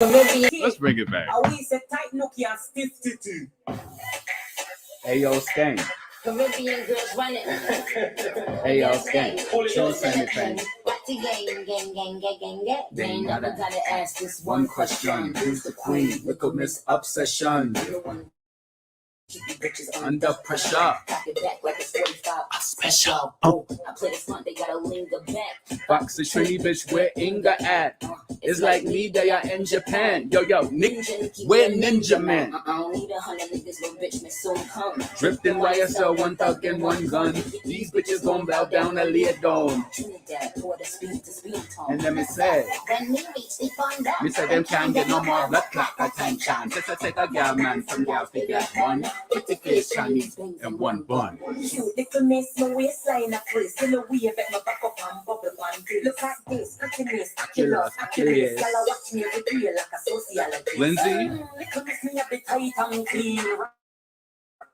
Let's bring it back. Hey yo, Skank. Caribbean girls running. Hey yo, Skank. Show us anything. Gang. Never gotta ask this One question. Who's the queen? Look at Miss Obsession. Under pressure. Cock it back like it's 45. Special. Oh, I play the front, they gotta linger back. Fox the Trini bitch, where Inga at? It's like me, they are in Japan. Yo, Nick, where Ninja Man? I don't need 100 niggas, little bitch, may soon come. Drifting YSL, one thug and one gun. These bitches gon' bow down a lead dome. Trinidad, pour the speed to speed tone. And then me say, When me reach the fun down. me say them can't get no more blood clot attention. Just to take a girl, man, some girl figure one. Pretty face Chinese and one bun. Shoot, little miss, my waistline a freeze. Till the wave at my back up and bubble one. Look at this, prettiness, Achilles. Y'all watch me with real like a sociologist. Lindsay, Little miss me a bit tight and clean.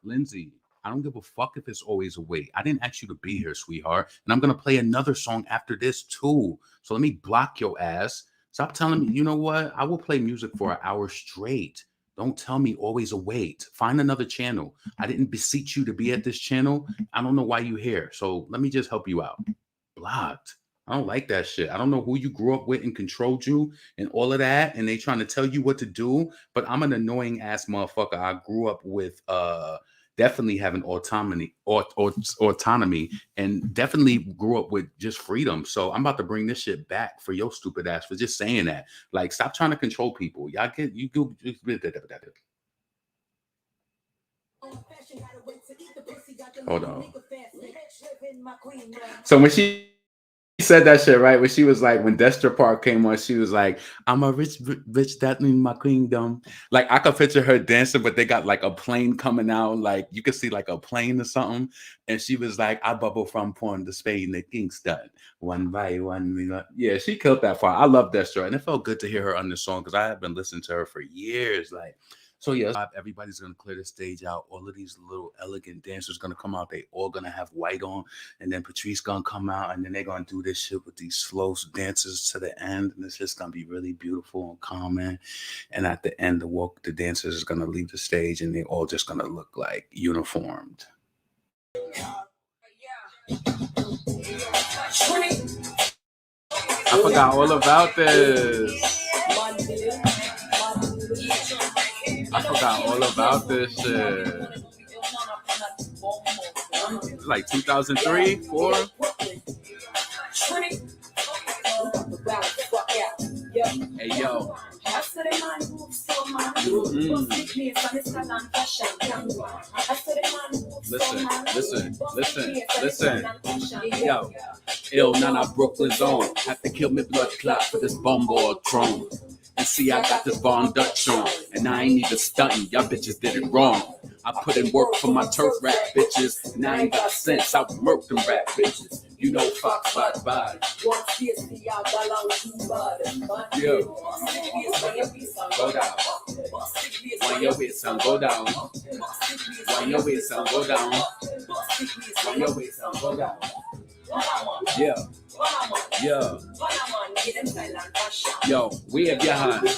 Lindsay, I don't give a fuck if it's always a wait. I didn't ask you to be here, sweetheart. And I'm gonna play another song after this too. So let me block your ass. Stop telling me, you know what? I will play music for an hour straight. Don't tell me always a wait. Find another channel. I didn't beseech you to be at this channel. I don't know why you're here. So let me just help you out. Blocked. I don't like that shit. I don't know who you grew up with and controlled you and all of that. And they trying to tell you what to do. But I'm an annoying ass motherfucker. I grew up with definitely having autonomy and definitely grew up with just freedom. So I'm about to bring this shit back for your stupid ass for just saying that. Like, stop trying to control people. Y'all get you go. Hold on. So when she said that shit, right? When she was like, when Destra Park came on, she was like, I'm a rich bitch that in my queendom. Like, I could picture her dancing, but they got like a plane coming out. Like, you could see like a plane or something. And she was like, I bubble from porn to Spain, the Kingston. One by one. Yeah, she killed that part. I love Destra. And it felt good to hear her on the song because I have been listening to her for years. Like, so yeah, everybody's gonna clear the stage out. All of these little elegant dancers gonna come out. They all gonna have white on, and then Patrice gonna come out, and then they're gonna do this shit with these slow dances to the end, and it's just gonna be really beautiful and calming. And at the end, the dancers is gonna leave the stage, and they all just gonna look like uniformed. I forgot all about this. I forgot all about this shit. Like 2003, 4. Hey yo. Listen. Yo. Ill Nana Brooklyn zone. Have to kill me blood clot for this bumble throne. And see, I got this Von Dutch on, and I ain't even stunting. Y'all bitches did it wrong. I put in work for my turf rap bitches, and I ain't got sense. I murked them rap bitches. You know, Fox, bye. Yo. Go down. When your waist son, go down. When your waist son, go down. When your waist son, go down. Yeah. Yo, wave your hand.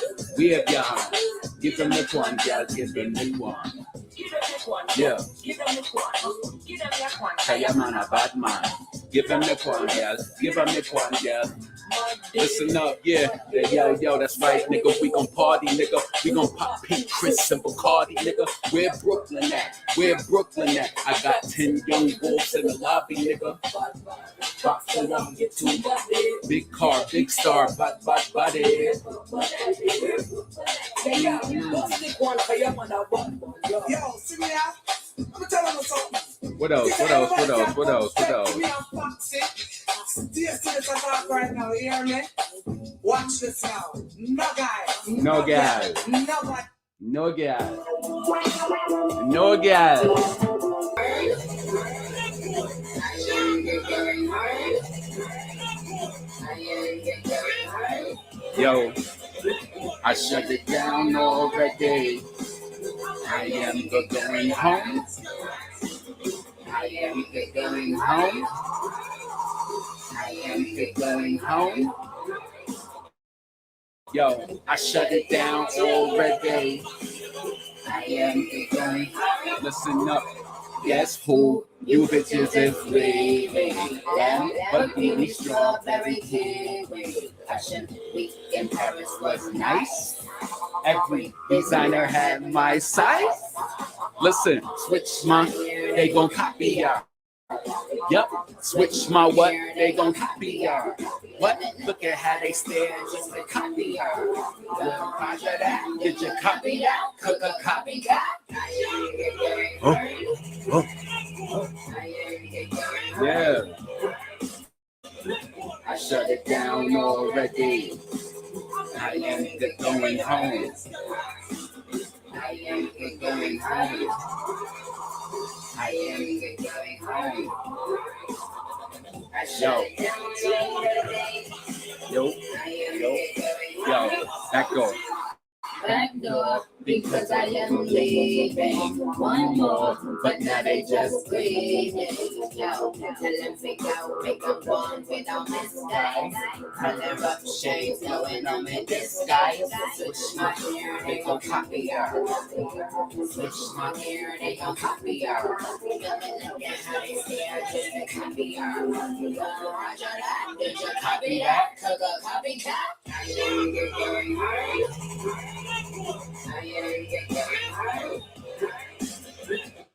Give them the one, girl, give them the one. Yeah. Say your man a bad man. Give them the one, girl. Give them the one, girl. Listen up, yeah. Yo, that's right, nigga. We gon' party, nigga. We gon' pop Pink Chris and Bacardi, nigga. Where Brooklyn at? I got 10 young wolves in the lobby, nigga. Box around your two. Big car, big star, body. Yo, see me out? I'm telling you something. What else? Right now, you hear me? Watch this now. No guys. Yo, I shut it down already. I am going home. Yo, I shut it down already. I am going. Listen up. Guess who? You bitches is leaving. Lamb, Lamborghini, strawberry kiwi. Fashion week in Paris was nice. Every designer had my size. Listen, switch my, they gon' copy ya. Yep, switch my what? They gon' copy ya. What? Look at how they stare, just to copy ya. Roger that? Did you copy that? Cook a copy that? Yeah. I shut it down already. I am going home. I am going home. I am going home. Yo, back door. Back door, because I am leaving. One more, but now they just leaving. Yo, tell them fake out, make a one without misguide. Color up shades, knowing I'm in disguise. Switch my hair, they gon' copy her. Switch my hair, they gon' copy her. Look at how they stare, just to copy her. Roger that, did you copy that? Cook a copy that?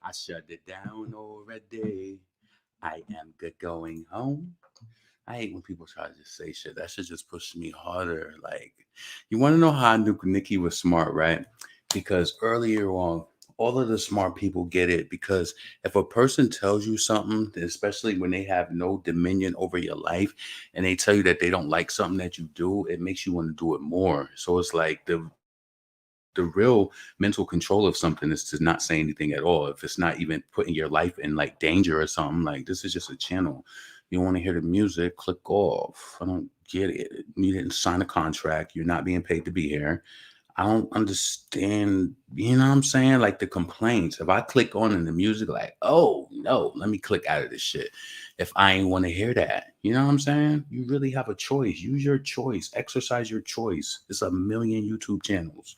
I shut it down already. I am good going home. I hate when people try to just say shit. That shit just pushes me harder. Like, you want to know how I knew Nicki was smart, right? Because earlier on, all of the smart people get it. Because if a person tells you something, especially when they have no dominion over your life, and they tell you that they don't like something that you do, it makes you want to do it more. So it's like the real mental control of something is to not say anything at all. If it's not even putting your life in like danger or something, like this is just a channel. You want to hear the music, click off. I don't get it. You didn't sign a contract. You're not being paid to be here. I don't understand, you know what I'm saying? Like the complaints. If I click on in the music, like, oh no, let me click out of this shit. If I ain't want to hear that, you know what I'm saying? You really have a choice. Use your choice. Exercise your choice. There's a million YouTube channels.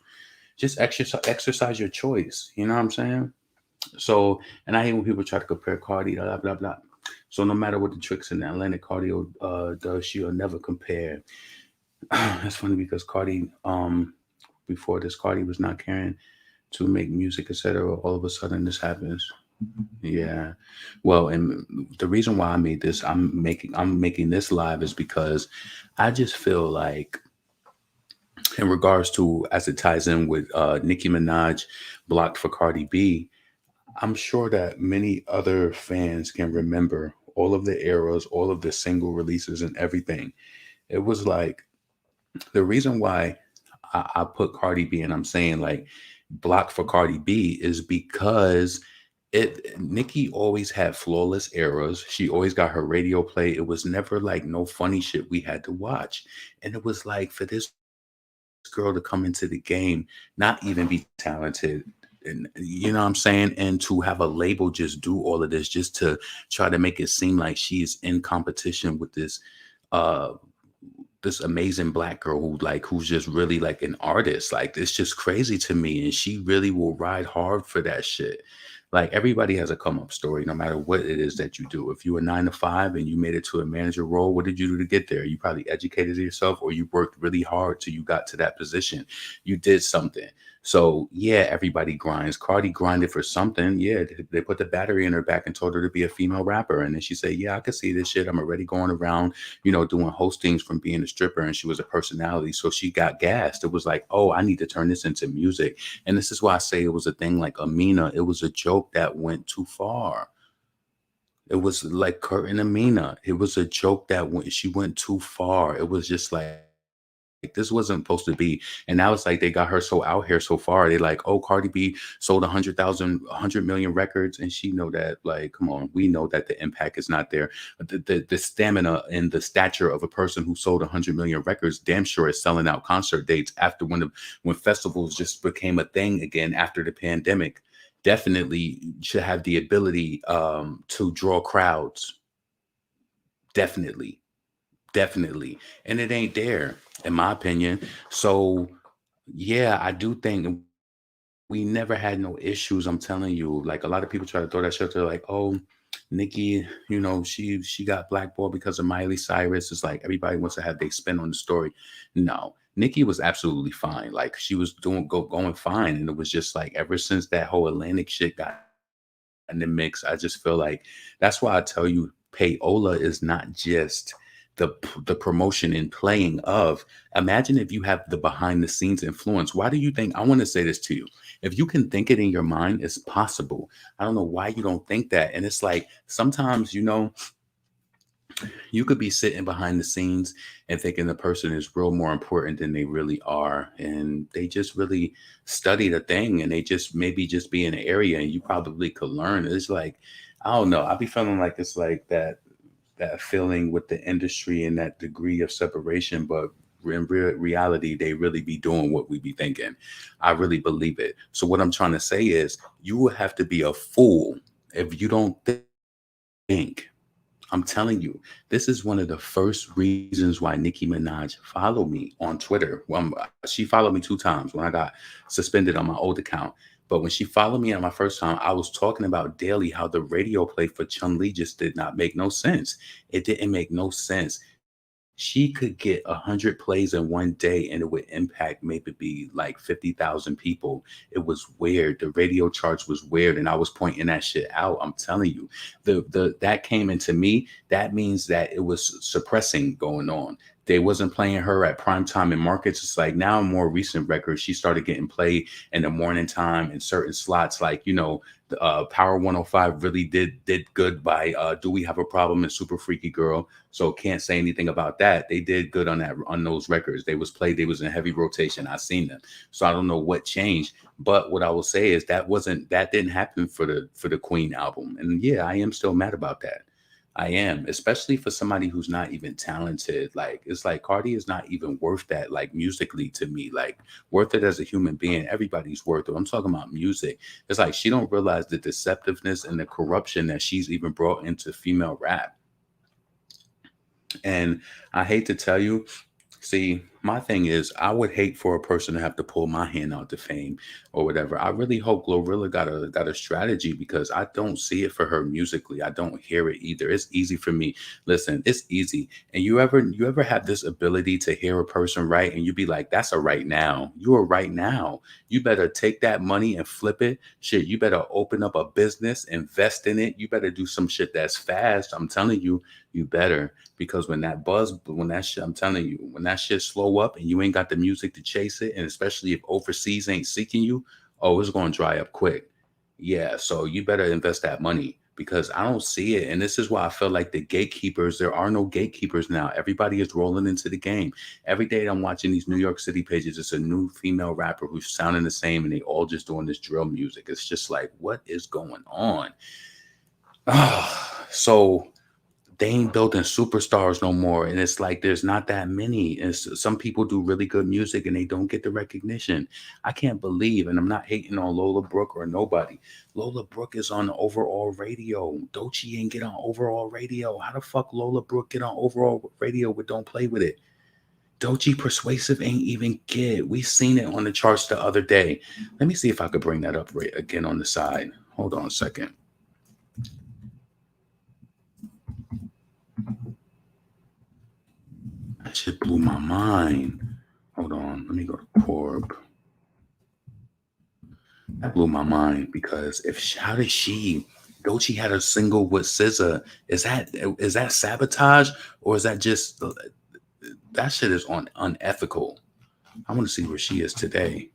Just exercise your choice. You know what I'm saying? So, and I hate when people try to compare Cardi, blah, blah, blah. So no matter what the tricks in the Atlantic Cardi does, she'll never compare. That's funny because Cardi, before this, Cardi was not caring to make music, etc. All of a sudden, this happens. Yeah. Well, and the reason why I made this, I'm making this live is because I just feel like in regards to as it ties in with Nicki Minaj blocked for Cardi B, I'm sure that many other fans can remember all of the eras, all of the single releases and everything. It was like the reason why I put Cardi B and I'm saying like blocked for Cardi B is because Nicki always had flawless eras. She always got her radio play. It was never like no funny shit we had to watch. And it was like for this girl to come into the game, not even be talented. And you know what I'm saying? And to have a label just do all of this just to try to make it seem like she's in competition with uh this amazing black girl who's just really like an artist. Like it's just crazy to me. And she really will ride hard for that shit. Like everybody has a come up story, no matter what it is that you do. If you were 9 to 5 and you made it to a manager role, what did you do to get there? You probably educated yourself or you worked really hard till you got to that position. You did something. So yeah, everybody grinds. Cardi grinded for something. Yeah, they put the battery in her back and told her to be a female rapper. And then she said, yeah, I could see this shit. I'm already going around, doing hostings from being a stripper. And she was a personality. So she got gassed. It was like, oh, I need to turn this into music. And this is why I say it was a thing like Amina. It was a joke that went too far. It was like Kurt and Amina. It was a joke that she went too far. It was just like this wasn't supposed to be. And now it's like they got her so out here so far. They like, oh, Cardi B sold 100 million records, and she know that. Like, come on, we know that the impact is not there. The stamina and the stature of a person who sold 100 million records, damn sure is selling out concert dates after when festivals just became a thing again after the pandemic. Definitely should have the ability to draw crowds. Definitely. definitely, and it ain't there, in my opinion. So yeah, I do think we never had no issues. I'm telling you, like a lot of people try to throw that shit. They're like, "Oh, Nikki, she got blackballed because of Miley Cyrus." It's like everybody wants to have their spin on the story. No, Nikki was absolutely fine. Like she was going fine, and it was just like ever since that whole Atlantic shit got in the mix, I just feel like that's why I tell you, payola is not just the promotion and playing of. Imagine if you have the behind the scenes influence. Why do you think? I want to say this to you. If you can think it in your mind, it's possible. I don't know why you don't think that. And it's like sometimes, you could be sitting behind the scenes and thinking the person is real more important than they really are, and they just really study the thing, and they just maybe just be in an area and you probably could learn. It's like, I don't know, I be feeling like it's like that feeling with the industry and that degree of separation, but in reality they really be doing what we be thinking. I really believe it. So what I'm trying to say is, you will have to be a fool if you don't think. I'm telling you, this is one of the first reasons why Nicki Minaj followed me on Twitter. She followed me 2 times when I got suspended on my old account. But when she followed me on my first time, I was talking about daily how the radio play for Chun Li just did not make no sense. It didn't make no sense. She could get 100 plays in one day and it would impact maybe be like 50,000 people. It was weird. The radio charts was weird. And I was pointing that shit out. I'm telling you, the that came into me. That means that it was suppressing going on. They wasn't playing her at prime time in markets. It's like now, more recent records, she started getting played in the morning time in certain slots. Like, Power 105 really did good by Do We Have a Problem and Super Freaky Girl. So can't say anything about that. They did good on those records. They was played, they was in heavy rotation. I seen them. So I don't know what changed. But what I will say is that didn't happen for the Queen album. And yeah, I am still mad about that. I am, especially for somebody who's not even talented. Like, it's like Cardi is not even worth that, like musically to me, like worth it as a human being. Everybody's worth it. I'm talking about music. It's like she don't realize the deceptiveness and the corruption that she's even brought into female rap. And I hate to tell you, see, my thing is, I would hate for a person to have to pull my hand out to fame or whatever. I really hope Glorilla got a strategy, because I don't see it for her musically. I don't hear it either. It's easy for me. Listen, it's easy. And you ever have this ability to hear a person right and you be like, that's a right now. You are right now. You better take that money and flip it. Shit, you better open up a business, invest in it. You better do some shit that's fast. I'm telling you, you better. Because when that shit, I'm telling you, when that shit slow up and you ain't got the music to chase it, and especially if overseas ain't seeking you, oh, it's gonna dry up quick. Yeah, so you better invest that money, because I don't see it. And this is why I feel like the gatekeepers, there are no gatekeepers now. Everybody is rolling into the game. Every day I'm watching these New York City pages, it's a new female rapper who's sounding the same and they all just doing this drill music. It's just like, what is going on? So they ain't building superstars no more, and it's like there's not that many. And some people do really good music and they don't get the recognition. I can't believe, and I'm not hating on Lola Brooke or nobody. Lola Brooke is on overall radio. Doechii ain't get on overall radio. How the fuck Lola Brooke get on overall radio with Don't Play With It? Doechii Persuasive ain't even get. We seen it on the charts the other day. Let me see if I could bring that up right again on the side. Hold on a second. That shit blew my mind. Hold on, let me go to Corb. That blew my mind, because how did she? Doechii had a single with SZA. Is that sabotage, or is that just that shit is unethical? I want to see where she is today,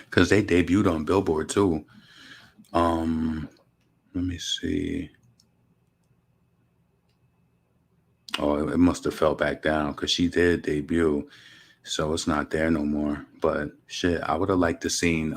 because they debuted on Billboard too. Let me see. Oh, it must have fell back down because she did debut, so it's not there no more. But shit, I would have liked to seen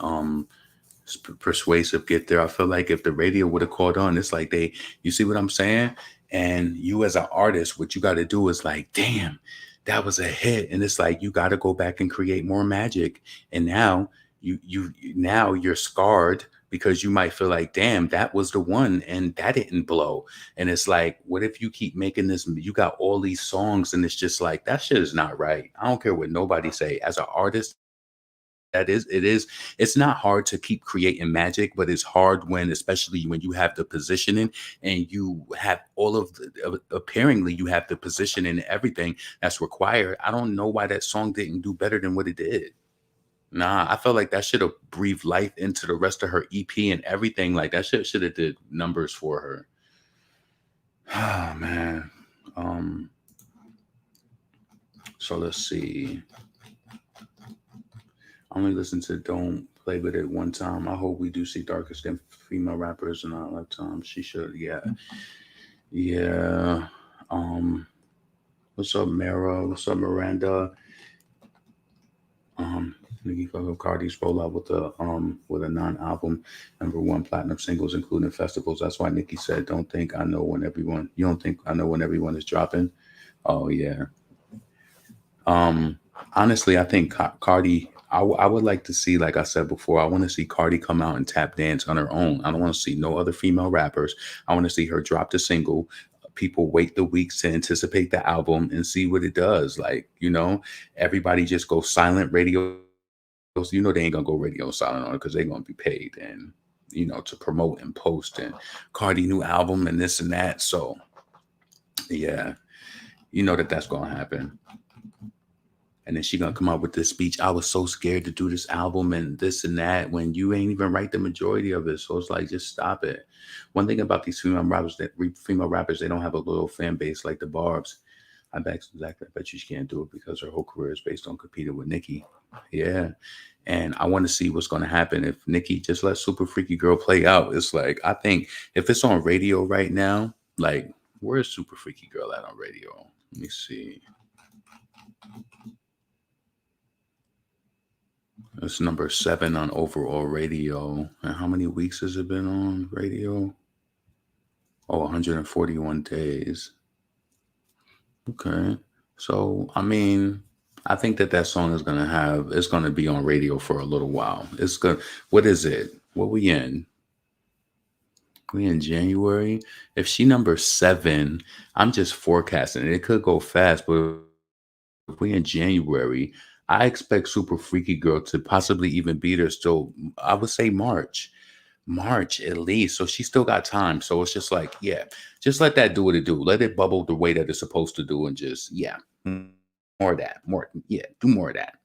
Persuasive get there. I feel like if the radio would have caught on, it's like you see what I'm saying? And you as an artist, what you got to do is like, damn, that was a hit. And it's like, you got to go back and create more magic. And now you now you're scarred because you might feel like, damn, that was the one and that didn't blow. And it's like, what if you keep making this? You got all these songs, and it's just like that shit is not right. I don't care what nobody say. As an artist, that is it is it's not hard to keep creating magic, but it's hard when, especially when you have the positioning and you have all of apparently you have the position and everything that's required. I don't know why that song didn't do better than what it did. Nah, I felt like that should have breathed life into the rest of her EP and everything. Like that shit should have did numbers for her. Ah, man. Um, so let's see. I only listened to Don't Play With It one time. I hope we do see darker skinned female rappers in our lifetime. She should, yeah. Yeah. Um, what's up, Mara? What's up, Miranda? Um, Nicki Cardi's rollout with a non-album #1 platinum singles, including festivals. That's why Nicki said, "Don't think I know when everyone. You don't think I know when everyone is dropping." Oh yeah. Um, Honestly, I think Cardi. I would like to see, like I said before, I want to see Cardi come out and tap dance on her own. I don't want to see no other female rappers. I want to see her drop the single. People wait the weeks to anticipate the album and see what it does. Like, everybody just go silent radio. They ain't gonna go radio silent on it because they're gonna be paid and to promote and post and Cardi new album and this and that. So yeah, that's gonna happen. And then she gonna come out with this speech. I was so scared to do this album and this and that when you ain't even write the majority of it. So it's like, just stop it. One thing about these female rappers, they don't have a loyal fan base like the Barb's. I bet you she can't do it because her whole career is based on competing with Nicki. Yeah. And I want to see what's going to happen if Nicki just let Super Freaky Girl play out. It's like, I think if it's on radio right now, like, where's Super Freaky Girl at on radio? Let me see. It's #7 on overall radio. And how many weeks has it been on radio? Oh, 141 days. Okay. So, I mean, I think that song is it's gonna be on radio for a little while. What is it? What we in? We in January? If she #7, I'm just forecasting. It could go fast, but if we in January, I expect Super Freaky Girl to possibly even beat her still. I would say March at least. So she still got time. So it's just like, yeah, just let that do what it do. Let it bubble the way that it's supposed to do, and just more of that. Do more of that.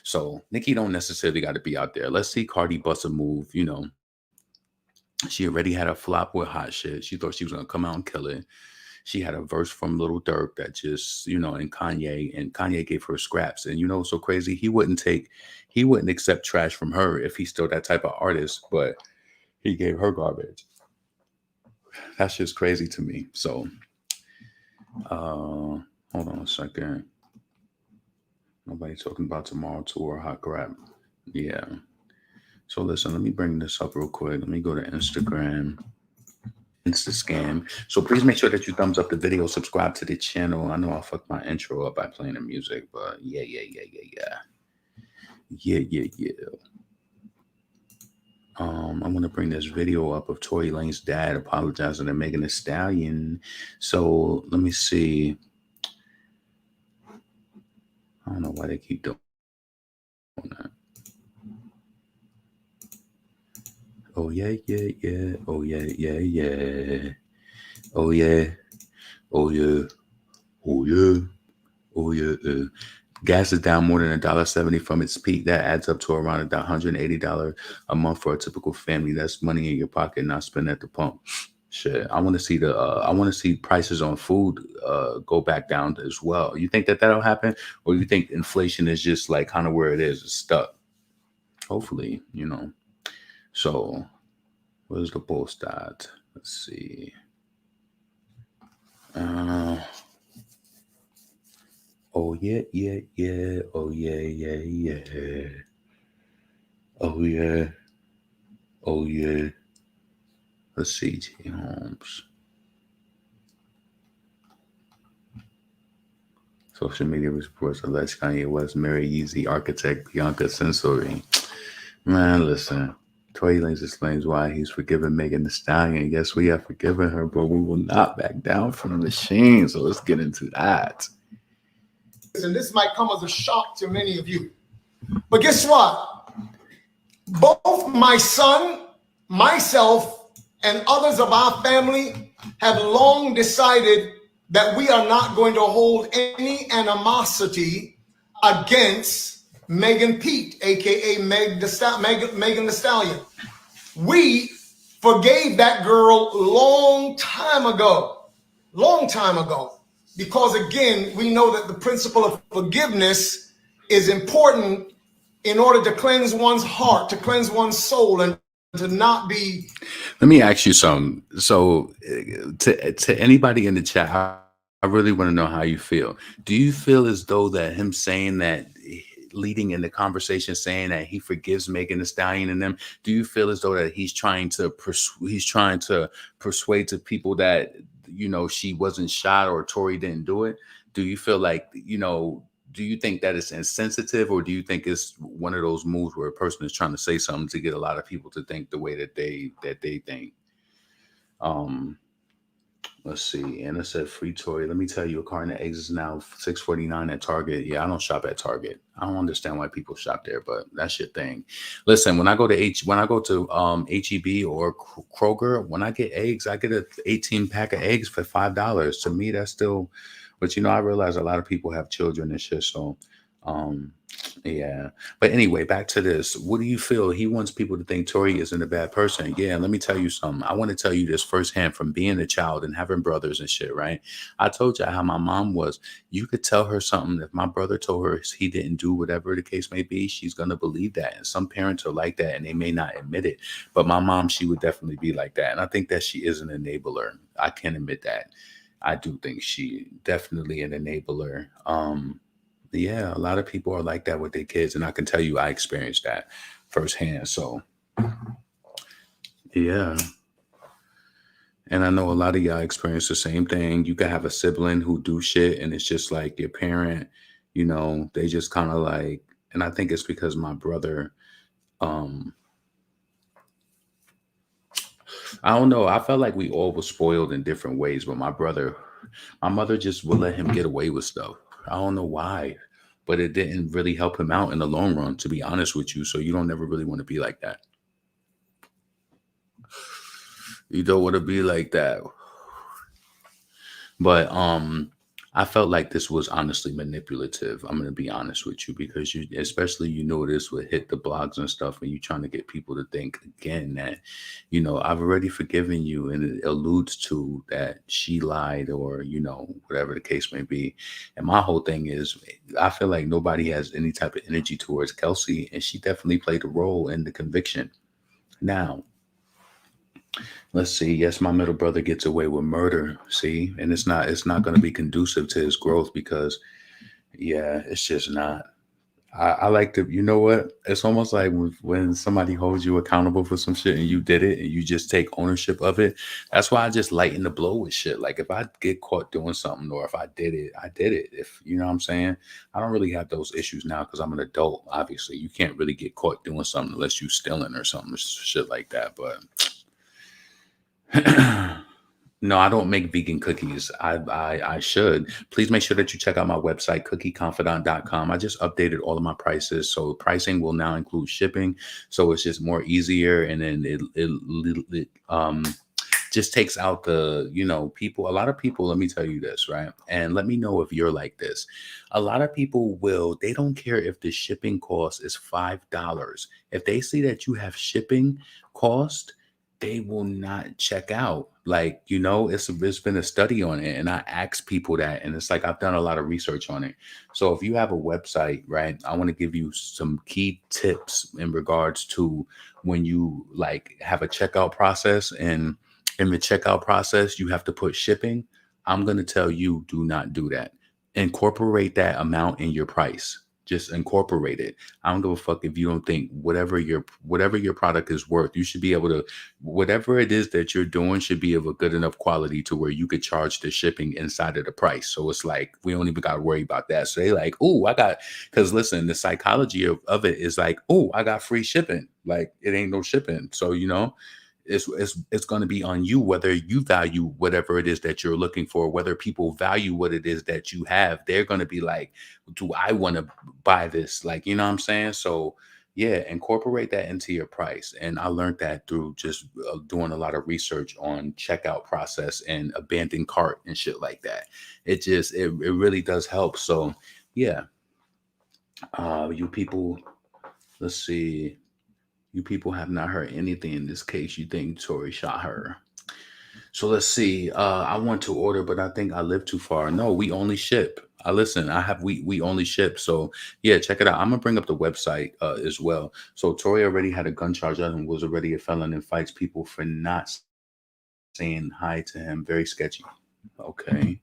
So Nicki don't necessarily got to be out there. Let's see Cardi bust a move. She already had a flop with Hot Shit. She thought she was gonna come out and kill it. She had a verse from Little Durk that just, and Kanye gave her scraps. And so crazy, he wouldn't accept trash from her if he's still that type of artist, but he gave her garbage. That's just crazy to me. So, hold on a second. Nobody talking about Tomorrow Tour hot crap. Yeah. So listen, let me bring this up real quick. Let me go to Instagram. Instascam. So please make sure that you thumbs up the video, subscribe to the channel. I know I fucked my intro up by playing the music, but yeah. I'm gonna bring this video up of Tory Lanez's dad apologizing to Megan Thee Stallion. So let me see. I don't know why they keep doing that. Oh yeah. Oh yeah. Oh yeah. Oh yeah. Oh yeah. Oh yeah. Gas is down more than $1.70 from its peak. That adds up to around $180 a month for a typical family. That's money in your pocket, not spent at the pump. Shit, I want to see prices on food go back down as well. You think that'll happen, or you think inflation is just like kind of where it is, it's stuck? Hopefully, So, where's the bull stat? Let's see. Oh yeah. Oh yeah. Oh yeah. Oh yeah. Let's see, T. Holmes. Social media reports alleged Kanye West married Yeezy architect Bianca Sensory. Man, listen. Tory Lanez explains why he's forgiven Megan Thee Stallion. Yes, we have forgiven her, but we will not back down from the machine. So let's get into that. And this might come as a shock to many of you. But guess what? Both my son, myself, and others of our family have long decided that we are not going to hold any animosity against Megan Pete, aka Megan the Stallion. We forgave that girl long time ago, because again, we know that the principle of forgiveness is important in order to cleanse one's heart, to cleanse one's soul, and to not be. Let me ask you something. So, to anybody in the chat, I really want to know how you feel. Do you feel as though that him saying that, leading in the conversation, saying that he forgives Megan Thee Stallion and them, do you feel as though that he's trying to persuade to people that she wasn't shot or Tory didn't do it? Do you feel like do you think that it's insensitive, or do you think it's one of those moves where a person is trying to say something to get a lot of people to think the way that they think? Um, let's see. Anna said free Tory. Let me tell you, a carton of eggs is now $6.49 at Target. Yeah, I don't shop at Target. I don't understand why people shop there, but that's your thing. Listen, when I go to HEB or Kroger, when I get eggs, I get a 18 pack of eggs for $5. To me, that's still. But I realize a lot of people have children and shit, so um yeah. But anyway, back to this. What do you feel? He wants people to think Tori isn't a bad person. Yeah, let me tell you something. I want to tell you this firsthand from being a child and having brothers and shit, right? I told you how my mom was. You could tell her something. If my brother told her he didn't do whatever the case may be, she's gonna believe that. And some parents are like that and they may not admit it. But my mom, she would definitely be like that. And I think that she is an enabler. I can admit that. I do think she definitely an enabler. Yeah, a lot of people are like that with their kids, and I can tell you I experienced that firsthand. So yeah. And I know a lot of y'all experience the same thing. You can have a sibling who do shit and it's just like your parent, they just kind of like, and I think it's because my brother, um, I don't know. I felt like we all were spoiled in different ways, but my mother just would let him get away with stuff. I don't know why, but it didn't really help him out in the long run, to be honest with you. So you don't ever really want to be like that. You don't want to be like that. But I felt like this was honestly manipulative. I'm gonna be honest with you because especially this would hit the blogs and stuff, and you trying to get people to think again that, I've already forgiven you, and it alludes to that she lied or whatever the case may be. And my whole thing is, I feel like nobody has any type of energy towards Kelsey, and she definitely played a role in the conviction. Now, let's see. Yes, my middle brother gets away with murder. See, and it's not going to be conducive to his growth because, yeah, it's just not. I like to, you know what? It's almost like when somebody holds you accountable for some shit and you did it and you just take ownership of it. That's why I just lighten the blow with shit. Like if I get caught doing something or if I did it, I did it. If you know what I'm saying, I don't really have those issues now because I'm an adult. Obviously, you can't really get caught doing something unless you stealing or something, shit like that. But no, I don't make vegan cookies. I should. Please make sure that you check out my website, cookieconfidant.com. I just updated all of my prices. So pricing will now include shipping. So it's just more easier. And then it just takes out the, people. A lot of people, let me tell you this, right? And let me know if you're like this. A lot of people they don't care if the shipping cost is $5. If they see that you have shipping cost, they will not check out. Like, it's been a study on it. And I ask people that, and it's like, I've done a lot of research on it. So if you have a website, right, I want to give you some key tips in regards to when you like have a checkout process, and in the checkout process, you have to put shipping. I'm going to tell you, do not do that. Incorporate that amount in your price. just incorporate it. I don't give a fuck if you don't think whatever your product is worth. You should be able to, whatever it is that you're doing should be of a good enough quality to where you could charge the shipping inside of the price. So it's like we don't even got to worry about that. So they like, oh, I got, because listen, the psychology of it is like, oh, I got free shipping. Like it ain't no shipping. So it's going to be on you whether you value whatever it is that you're looking for, whether people value what it is that you have. They're going to be like, do I want to buy this? Like, you know what I'm saying? So yeah, incorporate that into your price. And I learned that through just doing a lot of research on checkout process and abandoned cart and shit like that. It really does help. So yeah, you people, let's see. You people have not heard anything in this case. You think Tory shot her. So let's see. I want to order, but I think I live too far. No, we only ship. I listen. We only ship. So yeah, check it out. I'm gonna bring up the website as well. So Tory already had a gun charge and was already a felon and fights people for not saying hi to him. Very sketchy. Okay.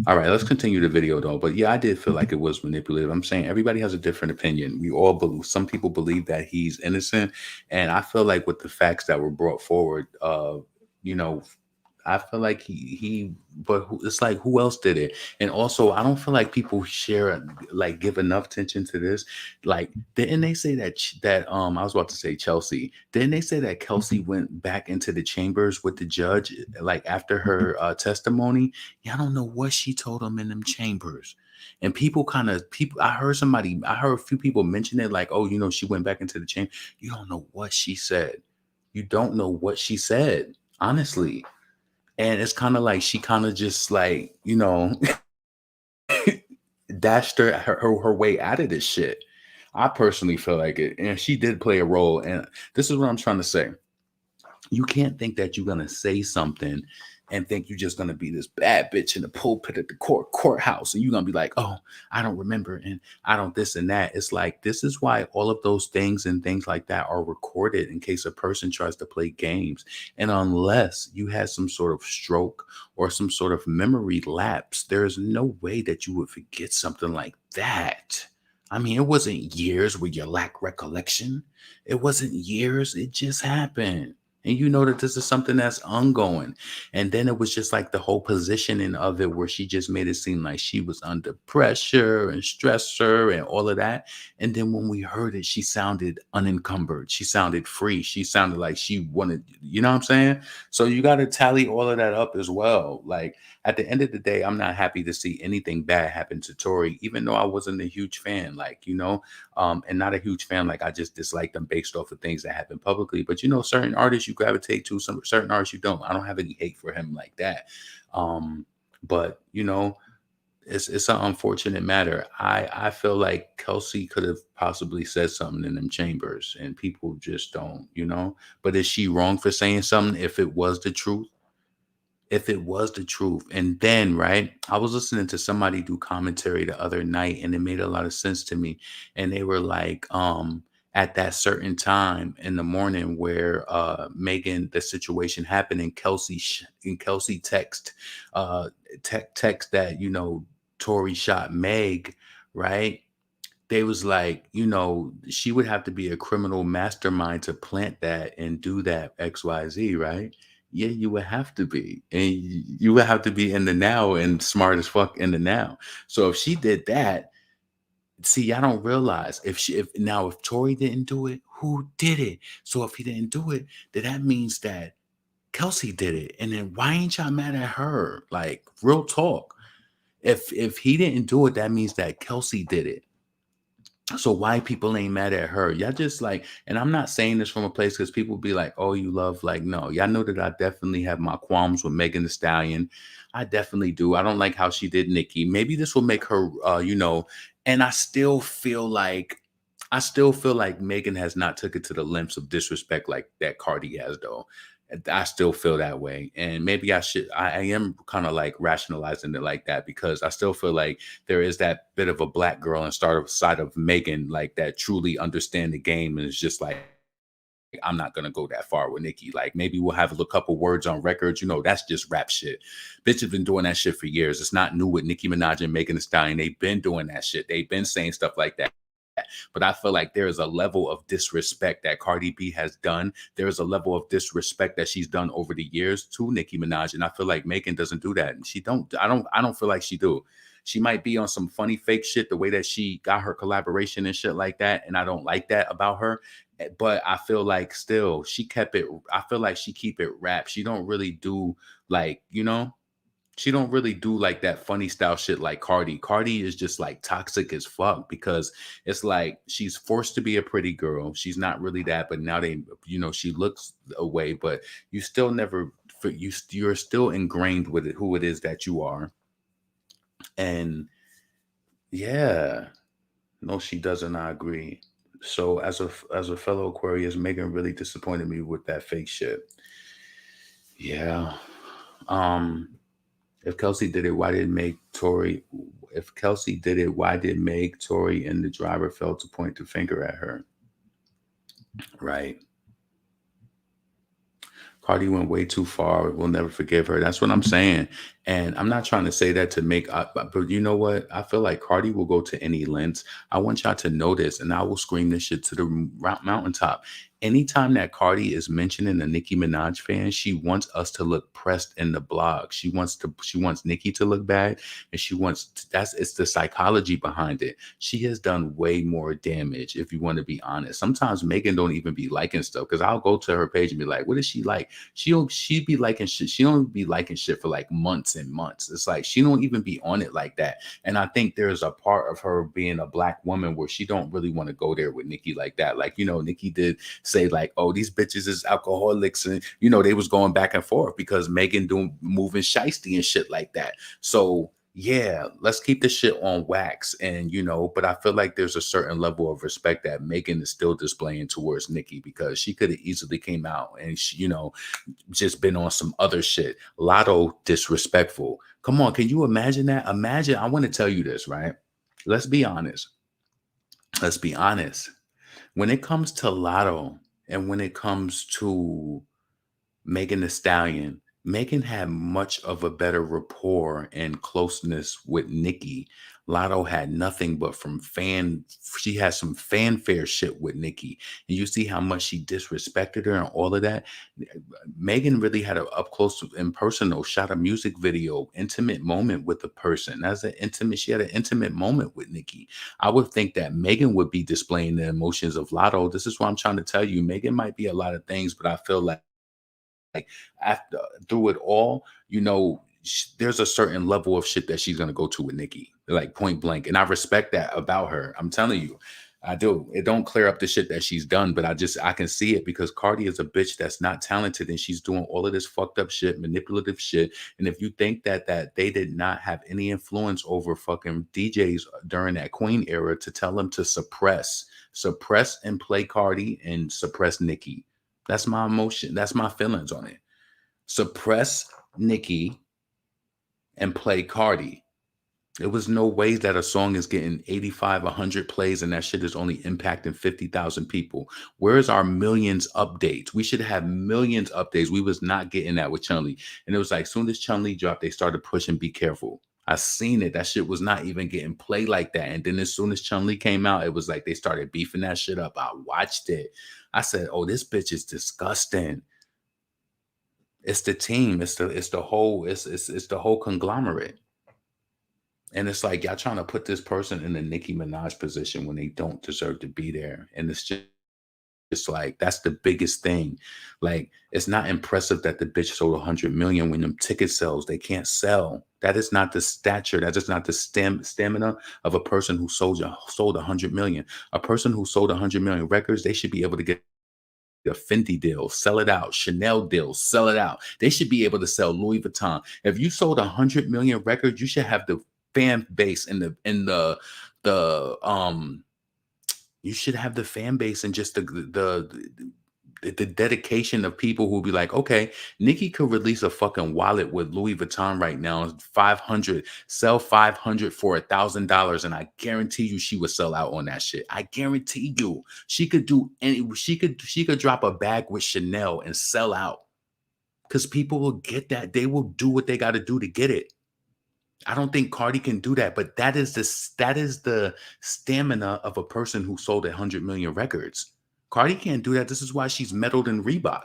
All right, let's continue the video though. But yeah, I did feel like it was manipulative. I'm saying everybody has a different opinion. We all believe, some people believe that he's innocent. And I feel like with the facts that were brought forward, you know, I feel like but it's like, who else did it? And also, I don't feel like people give enough attention to this. Like, didn't they say I was about to say Chelsea, didn't they say that Kelsey went back into the chambers with the judge, like after her testimony? Yeah, I don't know what she told him in them chambers. And I heard a few people mention it, like, oh, she went back into the chamber. You don't know what she said. You don't know what she said, honestly. And it's kind of like she kind of just like, dashed her way out of this shit. I personally feel like it. And she did play a role. And this is what I'm trying to say. You can't think that you're going to say something and think you're just going to be this bad bitch in the pulpit at the courthouse. And you're going to be like, oh, I don't remember. And I don't this and that. It's like, this is why all of those things and things like that are recorded in case a person tries to play games. And unless you had some sort of stroke or some sort of memory lapse, there's no way that you would forget something like that. I mean, it wasn't years where you lack recollection. It wasn't years. It just happened. And you know that this is something that's ongoing. And then it was just like the whole positioning of it where she just made it seem like she was under pressure and stressor and all of that. And then when we heard it, she sounded unencumbered. She sounded free. She sounded like she wanted, you know what I'm saying? So you got to tally all of that up as well. Like at the end of the day, I'm not happy to see anything bad happen to Tory, even though I wasn't a huge fan, and not a huge fan. Like I just dislike them based off of things that happen publicly. But certain artists you gravitate to, some certain artists you don't. I don't have any hate for him like that. But it's an unfortunate matter. I feel like Kelsey could have possibly said something in them chambers, and people just don't. But is she wrong for saying something if it was the truth? If it was the truth. And then, right, I was listening to somebody do commentary the other night and it made a lot of sense to me. And they were like, at that certain time in the morning where Megan, the situation happened, and Kelsey text that, Tory shot Meg, right? They was like, she would have to be a criminal mastermind to plant that and do that XYZ, right? Yeah, you would have to be. And you would have to be in the now and smart as fuck in the now. So if she did that, see, I don't realize if Tory didn't do it, who did it? So if he didn't do it, then that means that Kelsey did it. And then why ain't y'all mad at her? Like real talk. If he didn't do it, that means that Kelsey did it. So why people ain't mad at her? Y'all just like, and I'm not saying this from a place because people be like, oh, you love, like, no, y'all know that I definitely have my qualms with Megan Thee Stallion. I definitely do. I don't like how she did Nicki. Maybe this will make her, and I still feel like Megan has not took it to the lengths of disrespect like that Cardi has, though. I still feel that way. And maybe I am kind of like rationalizing it like that because I still feel like there is that bit of a black girl and side of Megan, like that truly understand the game. And it's just like, I'm not gonna go that far with Nicki. Like maybe we'll have a couple words on records. That's just rap shit. Bitch has been doing that shit for years. It's not new with Nicki Minaj and Megan Thee Stallion. They've been doing that shit. They've been saying stuff like that. But I feel like there is a level of disrespect that Cardi B has done. There is a level of disrespect that she's done over the years to Nicki Minaj, and I feel like Megan doesn't do that. And she don't. I don't feel like she do. She might be on some funny fake shit the way that she got her collaboration and shit like that, and I don't like that about her. But I feel like still she kept it. I feel like she keep it rap. She don't really do like she don't really do like that funny style shit like Cardi. Cardi is just like toxic as fuck because it's like she's forced to be a pretty girl. She's not really that, but now she looks away, but you still never you're still ingrained with it, who it is that you are. And yeah, no, she doesn't. I agree. So as a fellow Aquarius, Megan really disappointed me with that fake shit. Yeah. Um If Kelsey did it, why did make Tory? If Kelsey did it, why did Meg, Tory, and the driver fail to point the finger at her? Right. Cardi went way too far. We'll never forgive her. That's what I'm saying. And I'm not trying to say that to make up, but you know what? I feel like Cardi will go to any lengths. I want y'all to know this, and I will scream this shit to the mountaintop. Anytime that Cardi is mentioning a Nicki Minaj fan, she wants us to look pressed in the blog. She wants Nicki to look bad, and it's the psychology behind it. She has done way more damage, if you want to be honest. Sometimes Megan don't even be liking stuff because I'll go to her page and be like, what is she like? She be liking shit. She don't be liking shit for like months and months. It's like she don't even be on it like that. And I think there's a part of her being a black woman where she don't really want to go there with Nicki like that. Like, Nicki did say like, oh, these bitches is alcoholics, and they was going back and forth because Megan moving shiesty and shit like that. So yeah, let's keep this shit on wax. And but I feel like there's a certain level of respect that Megan is still displaying towards Nicki, because she could have easily came out and she, just been on some other shit. Lotto disrespectful. Come on, can you imagine that? Imagine, I want to tell you this, right? Let's be honest. Let's be honest. When it comes to Lotto and when it comes to Megan Thee Stallion, Megan had much of a better rapport and closeness with Nicki. Lotto had nothing but she had some fanfare shit with Nicki. And you see how much she disrespected her and all of that. Megan really had an up close and personal, shot a music video, intimate moment with the person. She had an intimate moment with Nicki. I would think that Megan would be displaying the emotions of Lotto. This is what I'm trying to tell you. Megan might be a lot of things, but I feel like after through it all, there's a certain level of shit that she's gonna go to with Nicki, like point blank, and I respect that about her. I'm telling you, I do. It don't clear up the shit that she's done, but I can see it because Cardi is a bitch that's not talented, and she's doing all of this fucked up shit, manipulative shit. And if you think that they did not have any influence over fucking DJs during that Queen era to tell them to suppress and play Cardi and suppress Nicki. That's my emotion. That's my feelings on it. Suppress Nicki and play Cardi. There was no way that a song is getting 85, 100 plays and that shit is only impacting 50,000 people. Where's our millions updates? We should have millions updates. We was not getting that with Chun-Li. And it was like, soon as Chun-Li dropped, they started pushing Be Careful. I seen it. That shit was not even getting played like that. And then as soon as Chun-Li came out, it was like they started beefing that shit up. I watched it. I said, oh, this bitch is disgusting. It's the team. It's the whole conglomerate. And it's like y'all trying to put this person in the Nicki Minaj position when they don't deserve to be there. And it's like that's the biggest thing. Like, it's not impressive that the bitch sold 100 million when them ticket sales they can't sell. That is not the stature. That is not the stamina of a person who sold 100 million. A person who sold 100 million records, they should be able to get a Fenty deal, sell it out. Chanel deal, sell it out. They should be able to sell Louis Vuitton. If you sold 100 million records, you should have the fan base and you should have the fan base and just the the dedication of people who will be like, okay, Nicki could release a fucking wallet with Louis Vuitton right now, 500, sell 500 for $1,000, and I guarantee you she would sell out on that shit. I guarantee you she could do any. She could drop a bag with Chanel and sell out because people will get that. They will do what they got to do to get it. I don't think Cardi can do that, but that is the stamina of a person who sold 100 million records. Cardi can't do that. This is why she's meddled in Reebok.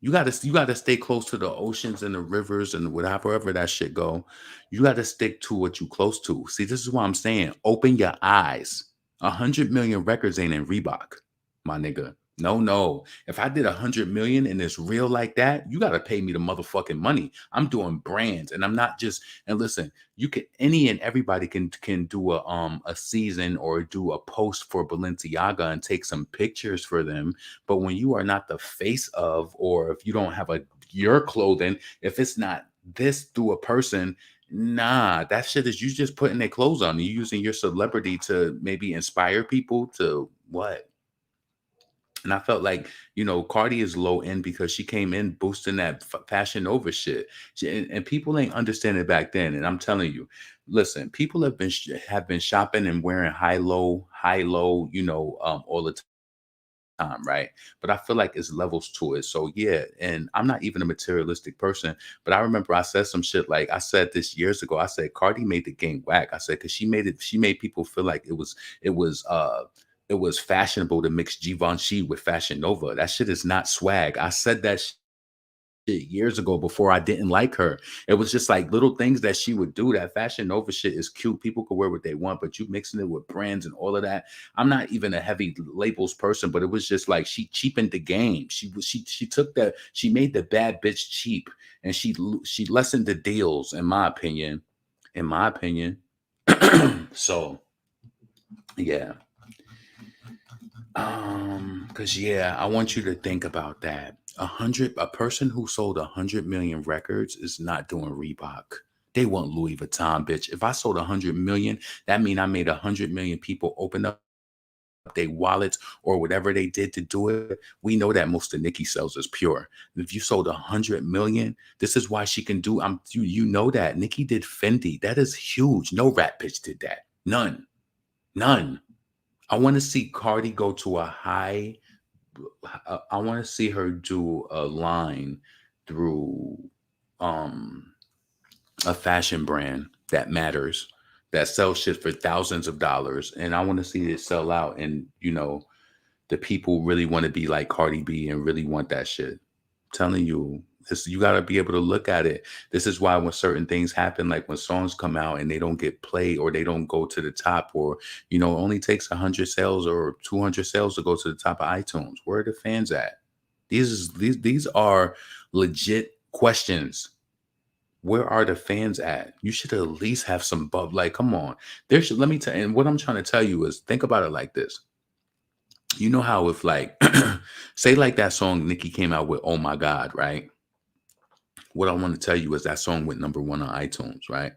You gotta stay close to the oceans and the rivers and wherever that shit go. You gotta stick to what you close to. See, this is what I'm saying. Open your eyes. 100 million records ain't in Reebok, my nigga. No, no. If I did 100 million and it's real like that, you gotta pay me the motherfucking money. I'm doing brands, and I'm not just. And listen, you can any and everybody can do a season or do a post for Balenciaga and take some pictures for them. But when you are not the face of, or if you don't have your clothing, if it's not this through a person, nah, that shit is you just putting their clothes on. You using your celebrity to maybe inspire people to what? And I felt like, Cardi is low end because she came in boosting that Fashion Nova shit. And people ain't understand it back then. And I'm telling you, listen, people have been shopping and wearing high low, all the time, right? But I feel like it's levels to it. So yeah, and I'm not even a materialistic person, but I remember I said some shit like I said this years ago. I said Cardi made the game whack. I said because she made people feel like it was fashionable to mix Givenchy with Fashion Nova. That shit is not swag. I said that shit years ago before I didn't like her. It was just like little things that she would do. That Fashion Nova shit is cute. People could wear what they want, but you mixing it with brands and all of that. I'm not even a heavy labels person, but it was just like she cheapened the game. She took that, she made the bad bitch cheap, and she lessened the deals, in my opinion. In my opinion. So yeah. Because yeah, I want you to think about that. A person who sold 100 million records is not doing Reebok. They want Louis Vuitton, bitch. If I sold 100 million, that mean I made 100 million people open up their wallets or whatever they did to do it. We know that most of Nicki sells is pure. If you sold 100 million, this is why she can do. You know that Nicki did Fendi. That is huge. No rap bitch did that. None. I want to see Cardi go to a high. I want to see her do a line through um a fashion brand that matters, that sells shit for thousands of dollars, and I want to see it sell out. And the people really want to be like Cardi B and really want that shit. Telling you, this, you got to be able to look at it. This is why when certain things happen, like when songs come out and they don't get played or they don't go to the top, or it only takes 100 sales or 200 sales to go to the top of iTunes. Where are the fans at? These are legit questions. Where are the fans at? You should at least have some like, come on. Let me tell you, and what I'm trying to tell you is think about it like this. You know how if like say like that song Nicki came out with, Oh My God, right? What I want to tell you is that song went #1 on iTunes, right?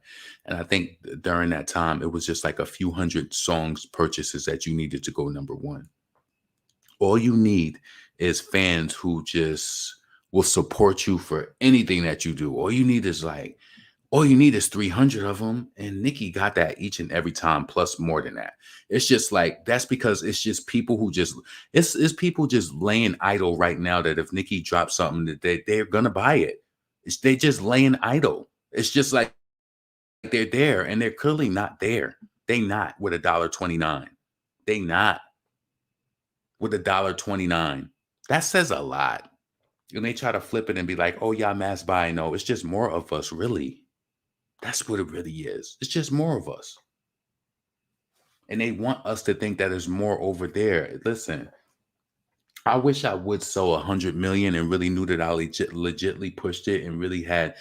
And I think during that time, it was just like a few hundred songs purchases that you needed to go #1. All you need is fans who just will support you for anything that you do. All you need is 300 of them. And Nicki got that each and every time, plus more than that. It's just like, that's because it's just people who just, it's people just laying idle right now that if Nicki drops something, that they're going to buy it. They just laying idle. It's just like they're there and they're clearly not there. They not with $1.29. They not with $1.29. That says a lot. And they try to flip it and be like, oh, y'all mass buy. No, it's just more of us, really. That's what it really is. It's just more of us. And they want us to think that there's more over there. Listen, I wish I would sell 100 million and really knew that I legitly pushed it and really had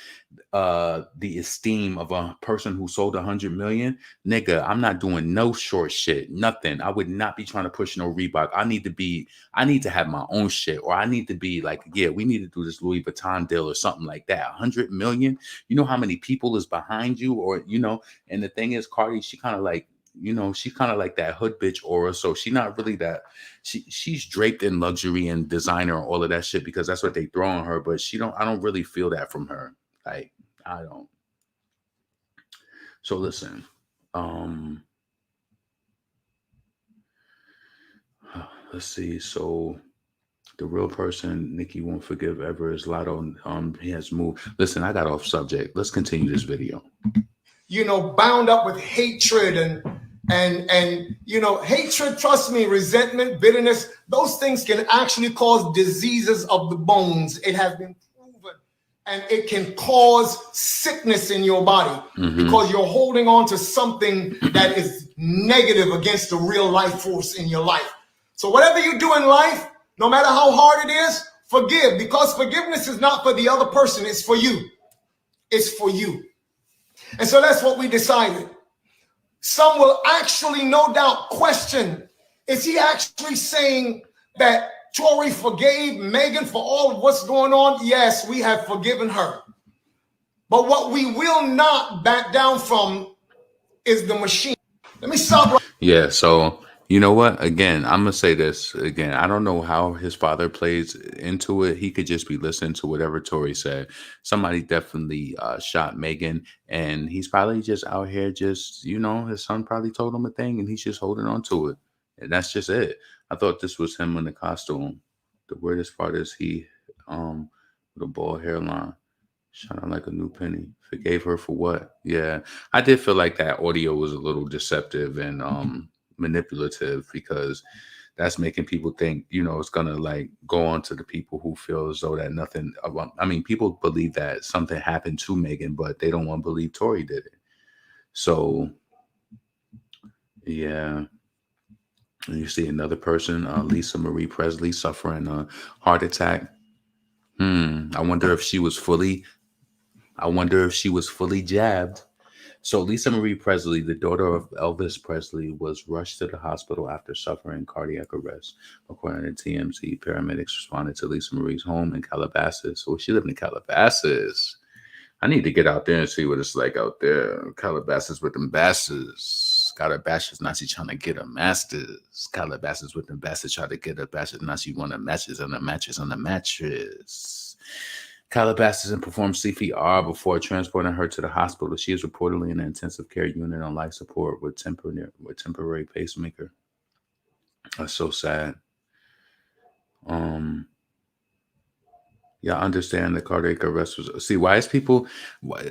the esteem of a person who sold 100 million. Nigga, I'm not doing no short shit, nothing. I would not be trying to push no Reebok. I need to have my own shit, or I need to be like, yeah, we need to do this Louis Vuitton deal or something like that. 100 million. You know how many people is behind you, or and the thing is, Cardi, she kind of like, you know, she's kind of like that hood bitch aura. So she's not really that. She's draped in luxury and designer and all of that shit because that's what they throw on her. But she don't. I don't really feel that from her. Like I don't. So listen. Let's see. So the real person Nicki won't forgive ever is Lotto. He has moved. Listen, I got off subject. Let's continue this video. You know, bound up with hatred and you know, hatred, trust me, resentment, bitterness, those things can actually cause diseases of the bones. It has been proven. And it can cause sickness in your body because you're holding on to something that is negative against the real life force in your life. So whatever you do in life, no matter how hard it is, forgive, because forgiveness is not for the other person. It's for you. It's for you. And so that's what we decided. Some will actually, no doubt, question, is he actually saying that Tory forgave Megan for all of what's going on? Yes, we have forgiven her. But what we will not back down from is the machine. Let me stop. Yeah, so you know what? Again, I'm gonna say this again. I don't know how his father plays into it. He could just be listening to whatever Tory said. Somebody definitely shot Megan, and he's probably just out here, just you know, his son probably told him a thing, and he's just holding on to it, and that's just it. I thought this was him in the costume. The weirdest part is he, with a bald hairline. Shot out like a new penny. Forgave her for what? Yeah, I did feel like that audio was a little deceptive and manipulative because that's making people think, you know, it's gonna like go on to the people who feel as though that nothing. I mean, people believe that something happened to Megan, but they don't want to believe Tory did it. So, yeah. And you see another person, Lisa Marie Presley, suffering a heart attack. I wonder if she was fully jabbed. So Lisa Marie Presley, the daughter of Elvis Presley, was rushed to the hospital after suffering cardiac arrest. According to TMZ, paramedics responded to Lisa Marie's home in Calabasas. So she lived in Calabasas. I need to get out there and see what it's like out there. Calabasas with them bastards. Calabasas, now she trying to get a master's. Calabasas with them bastards trying to get a bachelor's. Now she want a mattress on the mattress on the mattress. Calabasas and performed CPR before transporting her to the hospital. She is reportedly in an intensive care unit on life support with temporary pacemaker. That's so sad. Y'all understand the cardiac arrest was. See, why is people?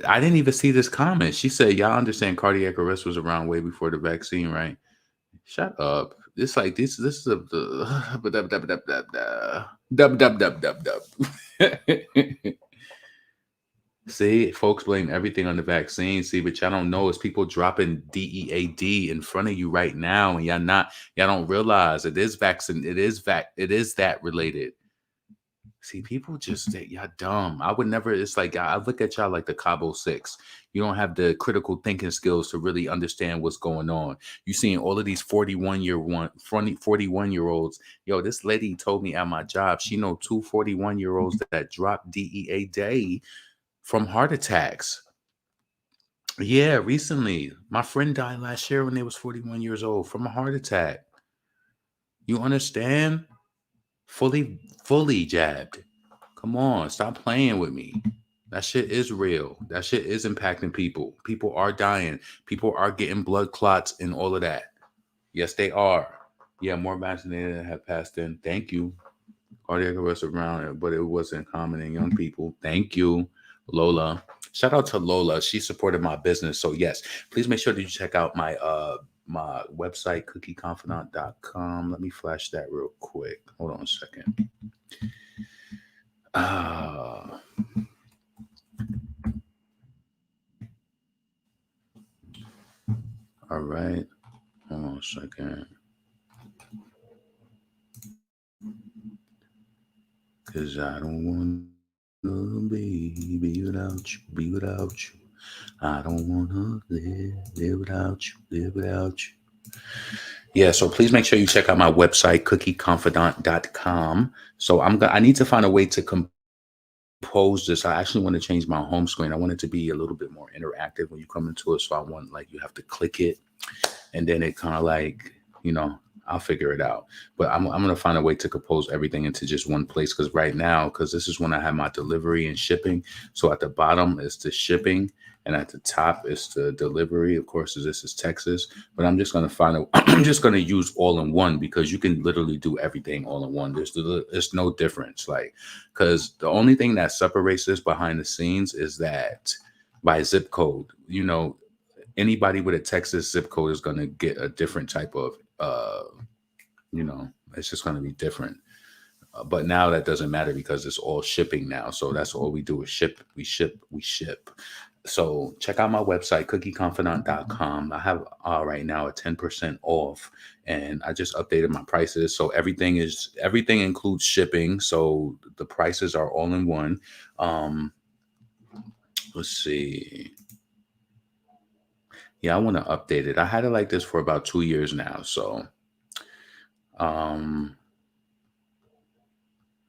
I didn't even see this comment. She said, "Y'all understand cardiac arrest was around way before the vaccine, right?" Shut up. It's like this. This is See, folks blame everything on the vaccine. See, but y'all don't know is people dropping DEAD in front of you right now, and y'all don't realize it is vaccine. It is that related. See, people just say y'all dumb. I would never. It's like I look at y'all like the Cabo Six. You don't have the critical thinking skills to really understand what's going on. You seeing all of these 41-year-olds. Yo, this lady told me at my job she know 2 41-year-olds that dropped DEA from heart attacks. Yeah, recently. My friend died last year when they was 41 years old from a heart attack. You understand? Fully jabbed. Come on, stop playing with me. That shit is real. That shit is impacting people. People are dying. People are getting blood clots and all of that. Yes, they are. Yeah, more vaccinated have passed in. Thank you. Cardiac arrest around, but it wasn't common in young people. Thank you, Lola. Shout out to Lola. She supported my business. So yes, please make sure that you check out my my website, cookieconfidant.com. Let me flash that real quick. Hold on a second. All right. Hold on a second. Because I don't want to be without you. I don't want to live without you. Yeah, so please make sure you check out my website, cookieconfidant.com. So I need to find a way to compose this. I actually want to change my home screen. I want it to be a little bit more interactive when you come into it. So I want like you have to click it and then it kind of like, you know, I'll figure it out. But I'm gonna find a way to compose everything into just one place because right now, because this is when I have my delivery and shipping. So at the bottom is the shipping, and at the top is the delivery. Of course, this is Texas. But I'm just gonna find a. I'm just gonna use all in one because you can literally do everything all in one. There's no difference, like because the only thing that separates this behind the scenes is that by zip code. You know, anybody with a Texas zip code is gonna get a different type of you know, it's just going to be different. But now that doesn't matter because it's all shipping now. So that's all we do is ship. We ship. We ship. So check out my website, cookieconfidant.com. I have right now a 10% off, and I just updated my prices. So everything includes shipping. So the prices are all in one. Let's see. Yeah, I want to update it. I had it like this for about 2 years now. So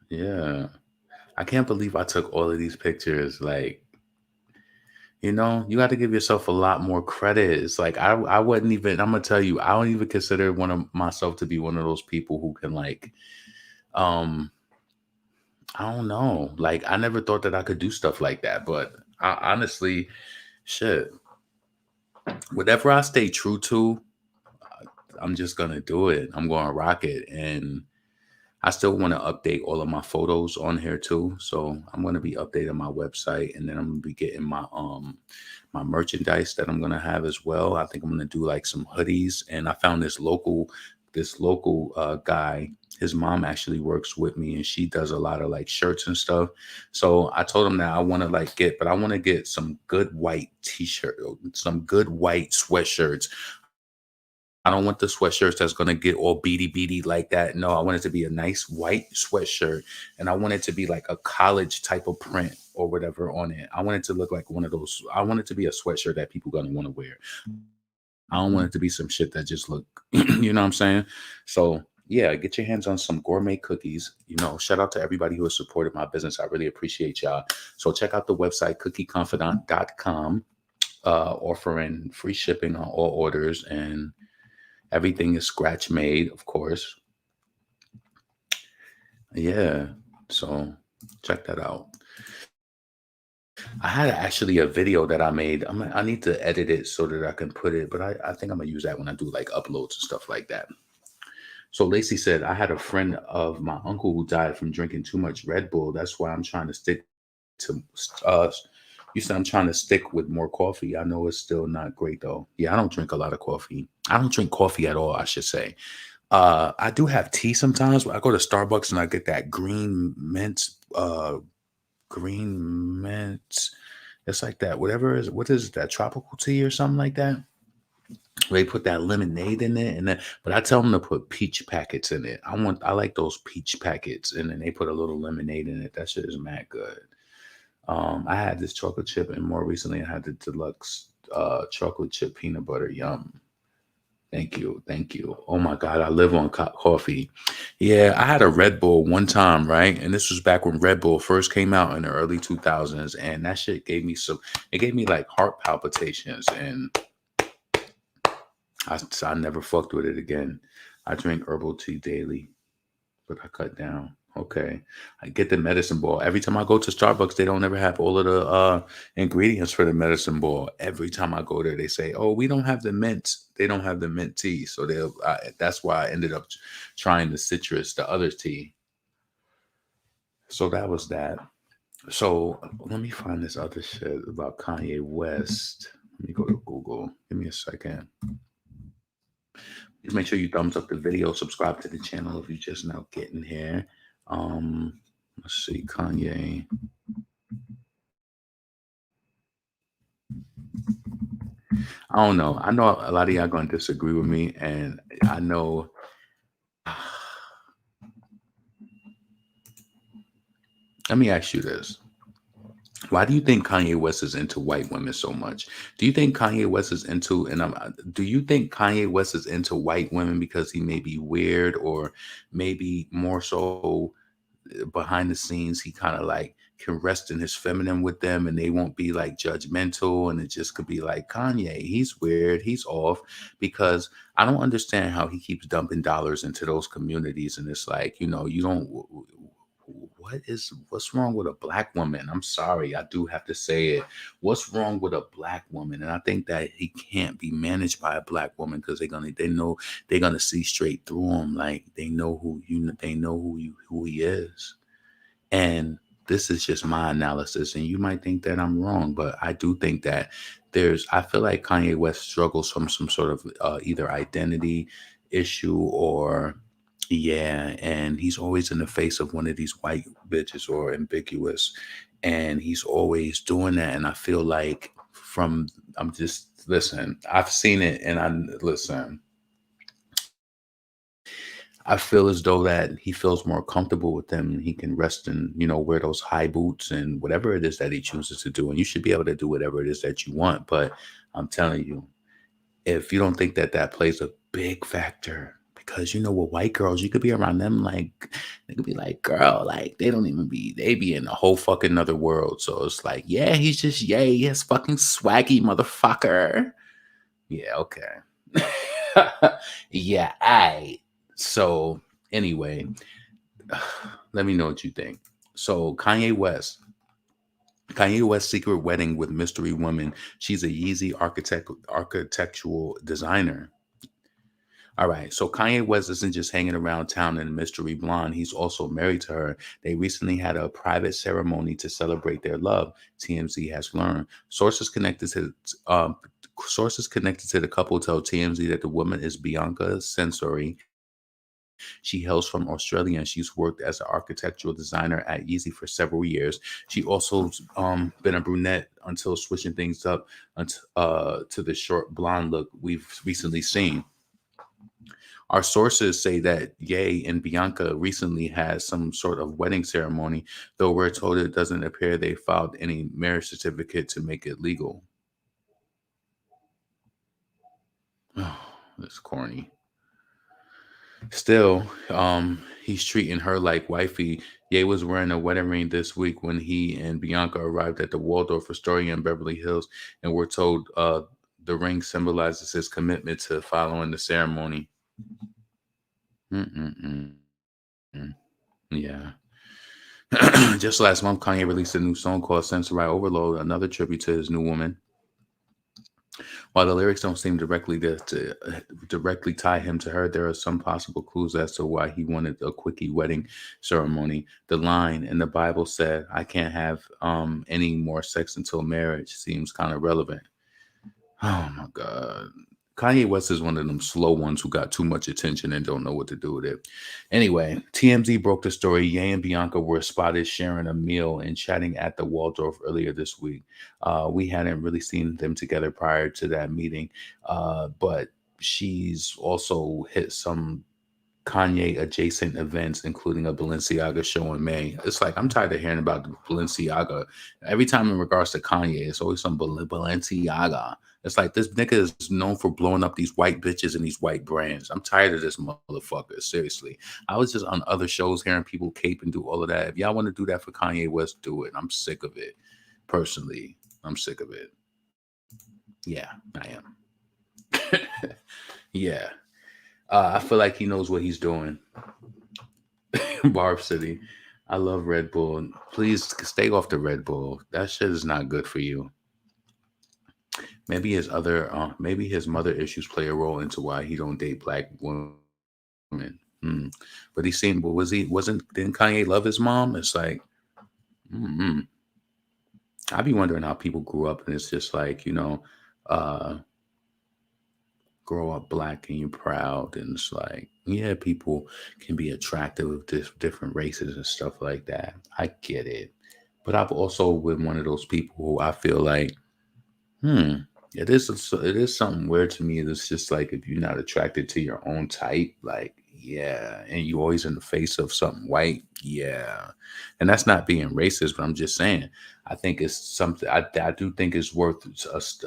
yeah, I can't believe I took all of these pictures. Like, you know, you got to give yourself a lot more credit. It's like I wouldn't even. I'm gonna tell you, I don't even consider one of myself to be one of those people who can like, um, I don't know. Like, I never thought that I could do stuff like that. But I honestly, shit, whatever I stay true to, I'm just gonna do it. I'm gonna rock it, and I still want to update all of my photos on here too. So I'm going to be updating my website, and then I'm going to be getting my merchandise that I'm going to have as well. I think I'm going to do like some hoodies, and I found this local guy. His mom actually works with me, and she does a lot of like shirts and stuff. So I told him that I want to get some good white t-shirt, some good white sweatshirts. I don't want the sweatshirts that's going to get all beady like that. No, I want it to be a nice white sweatshirt, and I want it to be like a college type of print or whatever on it. I want it to look like one of those. I want it to be a sweatshirt that people going to want to wear. I don't want it to be some shit that just look, you know what I'm saying? So yeah, get your hands on some gourmet cookies. You know, shout out to everybody who has supported my business. I really appreciate y'all. So check out the website, cookieconfidant.com, offering free shipping on all orders, and everything is scratch made, of course. Yeah. So check that out. I had actually a video that I made. I need to edit it so that I can put it, but I think I'm going to use that when I do like uploads and stuff like that. So Lacey said, I had a friend of my uncle who died from drinking too much Red Bull. That's why I'm trying to stick to, you said I'm trying to stick with more coffee. I know it's still not great though. Yeah, I don't drink a lot of coffee. I don't drink coffee at all, I should say. I do have tea sometimes. I go to Starbucks and I get that green mint. It's like that. What is that? Tropical tea or something like that? They put that lemonade in it, and then, but I tell them to put peach packets in it. I like those peach packets, and then they put a little lemonade in it. That shit is mad good. I had this chocolate chip, and more recently, I had the deluxe chocolate chip peanut butter. Yum. Thank you. Thank you. Oh my God, I live on coffee. Yeah, I had a Red Bull one time, right? And this was back when Red Bull first came out in the early 2000s. And that shit gave me like heart palpitations. And I never fucked with it again. I drink herbal tea daily, but I cut down. Okay. I get the medicine ball. Every time I go to Starbucks, they don't ever have all of the ingredients for the medicine ball. Every time I go there, they say, oh, we don't have the mint. They don't have the mint tea. So that's why I ended up trying the other tea. So that was that. So let me find this other shit about Kanye West. Let me go to Google. Give me a second. Please make sure you thumbs up the video, subscribe to the channel if you're just now getting here. Let's see, Kanye. I don't know. I know a lot of y'all gonna disagree with me, and I know. Let me ask you this. Why do you think Kanye West is into white women so much? Do you think Kanye West is into, do you think Kanye West is into white women because he may be weird, or maybe more so behind the scenes, he kind of like can rest in his feminine with them, and they won't be like judgmental, and it just could be like, Kanye, he's weird, he's off. Because I don't understand how he keeps dumping dollars into those communities, and it's like, you don't. What's wrong with a black woman? I'm sorry, I do have to say it. What's wrong with a black woman? And I think that he can't be managed by a black woman, because they know they're gonna see straight through him. Like, they know they know who he is. And this is just my analysis, and you might think that I'm wrong, but I do think that I feel like Kanye West struggles from some sort of either identity issue, or, yeah, and he's always in the face of one of these white bitches, or ambiguous, and he's always doing that. And I feel like, I'm just, listen, I've seen it, and listen, I feel as though that he feels more comfortable with them, and he can rest and, wear those high boots and whatever it is that he chooses to do. And you should be able to do whatever it is that you want. But I'm telling you, if you don't think that that plays a big factor, because, with white girls, you could be around them, like, they could be like, girl, like, they be in a whole fucking other world. So it's like, yeah, he's just, yes, fucking swaggy motherfucker. Yeah, okay. Yeah, so anyway, let me know what you think. So Kanye West's secret wedding with mystery woman. She's a Yeezy architectural designer. All right, so Kanye West isn't just hanging around town in a mystery blonde. He's also married to her. They recently had a private ceremony to celebrate their love, TMZ has learned. Sources connected to the couple tell TMZ that the woman is Bianca Sensory. She hails from Australia, and she's worked as an architectural designer at Yeezy for several years. She also been a brunette until switching things up to the short blonde look we've recently seen. Our sources say that Ye and Bianca recently had some sort of wedding ceremony, though we're told it doesn't appear they filed any marriage certificate to make it legal. Oh, that's corny. Still, he's treating her like wifey. Ye was wearing a wedding ring this week when he and Bianca arrived at the Waldorf Astoria in Beverly Hills, and we're told the ring symbolizes his commitment to following the ceremony. Mm-mm-mm. Yeah. Just last month, Kanye released a new song called Sensory Overload, another tribute to his new woman. While the lyrics don't seem to directly tie him to her, there are some possible clues as to why he wanted a quickie wedding ceremony. The line in the Bible said, "I can't have any more sex until marriage," seems kind of relevant. Oh my God. Kanye West is one of them slow ones who got too much attention and don't know what to do with it. Anyway, TMZ broke the story. Ye and Bianca were spotted sharing a meal and chatting at the Waldorf earlier this week. We hadn't really seen them together prior to that meeting, but she's also hit some Kanye adjacent events, including a Balenciaga show in May. It's like, I'm tired of hearing about the Balenciaga. Every time in regards to Kanye, it's always some Balenciaga. It's like, this nigga is known for blowing up these white bitches and these white brands. I'm tired of this motherfucker. Seriously. I was just on other shows hearing people cape and do all of that. If y'all want to do that for Kanye West, do it. I'm sick of it. Personally, I'm sick of it. Yeah, I am. Yeah. I feel like he knows what he's doing. Barb City. I love Red Bull. Please stay off the Red Bull. That shit is not good for you. Maybe maybe his mother issues play a role into why he don't date black women. But he seemed, didn't Kanye love his mom? It's like, I be wondering how people grew up, and it's just like, grow up black and you're proud, and it's like, yeah, people can be attractive with different races and stuff like that. I get it. But I've also been one of those people who I feel like, it is something weird to me. It's just like, if you're not attracted to your own type, like, yeah, and you always in the face of something white, yeah. And that's not being racist, but I'm just saying, I think it's something I do think is worth us,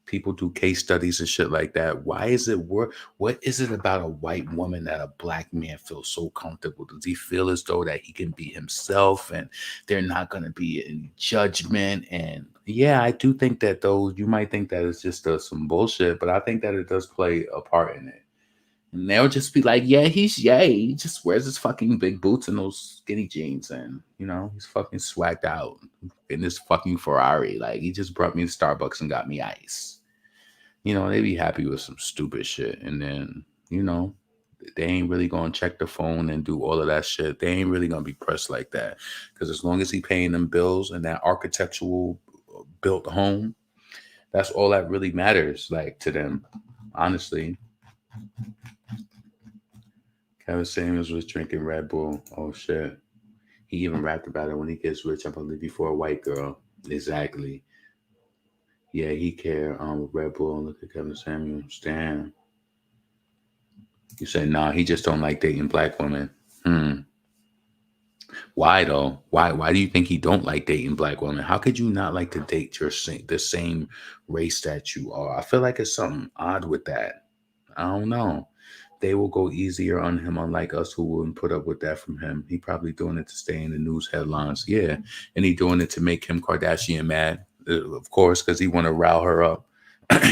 People do case studies and shit like that. Why is it work? What is it about a white woman that a black man feels so comfortable? Does he feel as though that he can be himself and they're not going to be in judgment? And yeah, I do think that those, you might think that it's just some bullshit, but I think that it does play a part in it. And they'll just be like, yeah, he's yay. He just wears his fucking big boots and those skinny jeans. And, he's fucking swagged out in this fucking Ferrari. Like, he just brought me to Starbucks and got me ice. They be happy with some stupid shit. And then, they ain't really going to check the phone and do all of that shit. They ain't really going to be pressed like that. Because as long as he paying them bills and that architectural built home, that's all that really matters, like, to them, honestly. Kevin Samuels was drinking Red Bull. Oh, shit. He even rapped about it. When he gets rich, I'm going to leave you for a white girl. Exactly. Yeah, he care with Red Bull. Look at Kevin Samuels. Damn. You say, nah, he just don't like dating black women. Why, though? Why do you think he don't like dating black women? How could you not like to date the same race that you are? I feel like it's something odd with that. I don't know. They will go easier on him, unlike us who wouldn't put up with that from him. He probably doing it to stay in the news headlines. Yeah. And he doing it to make Kim Kardashian mad, of course, because he want to rile her up.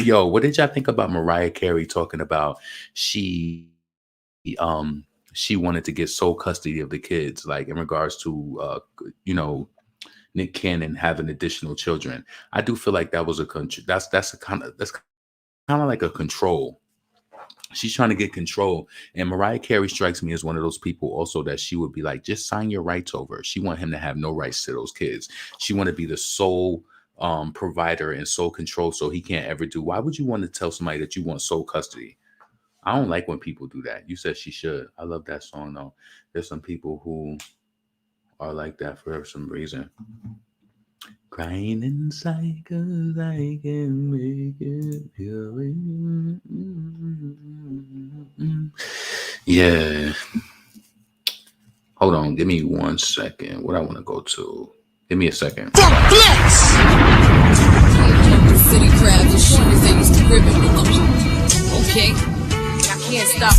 Yo, what did y'all think about Mariah Carey talking about she wanted to get sole custody of the kids, like in regards to, Nick Cannon having additional children? I do feel like that was that's kind of like a control. She's trying to get control. And Mariah Carey strikes me as one of those people also that she would be like, just sign your rights over. She want him to have no rights to those kids. She want to be the sole provider and sole control, so he can't ever do. Why would you want to tell somebody that you want sole custody? I don't like when people do that. You said she should. I love that song though. There's some people who are like that for some reason. Crying inside 'cause I can make it feel it. Yeah. Hold on. Give me 1 second. What I want to go to. Give me a second. Flex! City crabs and shooters, they used to ribbon with them. Okay, I can't stop.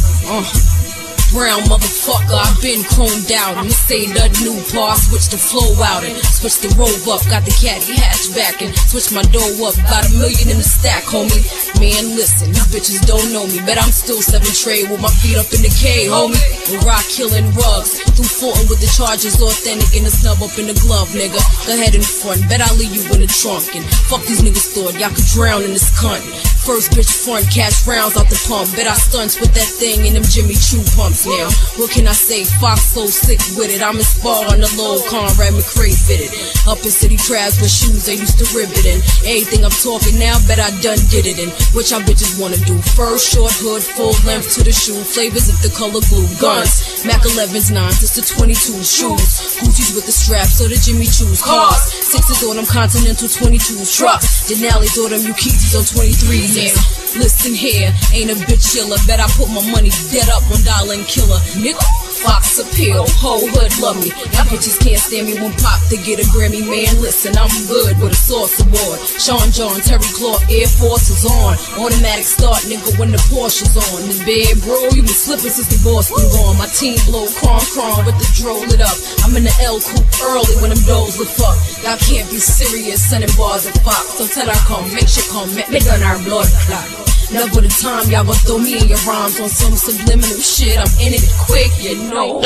Brown motherfucker, I've been chromed out. And this ain't a new part. Switch the flow out and switch the robe up. Got the caddy hatchback and switch my dough up. Got $1 million in the stack, homie. Man, listen, these bitches don't know me. Bet I'm still 7 trade with my feet up in the K, homie. The rock killing rugs. Through Fulton with the charges authentic and the snub up in the glove, nigga. Go ahead in front, bet I'll leave you in the trunk. And fuck these niggas thought y'all could drown in this cunt. First bitch front, cash rounds out the pump. Bet I stunts with that thing in them Jimmy Choo pumps now. What can I say? Fox so sick with it. I'm in Spar on the low, Conrad McRae fitted. Up in city crabs with shoes they used to rib it in. Anything I'm talking now, bet I done did it in. What y'all bitches wanna do? First short hood, full length to the shoe. Flavors of the color blue. Guns, Mac 11s, 9s, it's the 22 shoes. Gucci's with the straps, so the Jimmy Choo's. Cars, 6s on them Continental 22s. Trucks, Denali's on them Ukizis on 23s. Yeah. Listen here, ain't a bitch chiller. Bet I put my money dead up on Dollar and Killer. Nigga, Fox appeal, whole hood love me. Y'all bitches can't stand me when pop to get a Grammy. Man, listen, I'm good with a Source Award. Sean John, Terry Claw, Air Force is on. Automatic start, nigga, when the Porsche's on. The bed, bro, you been slipping since the boss been gone. My team blow, cron with the dro lit up. I'm in the L coupe early when them doors lift up. Y'all can't be serious, sending bars at Fox. So tell her come, make sure come, make me gun our blood clot. Never the time y'all gon' throw me in your rhymes on some subliminal shit. I'm in it quick, you know.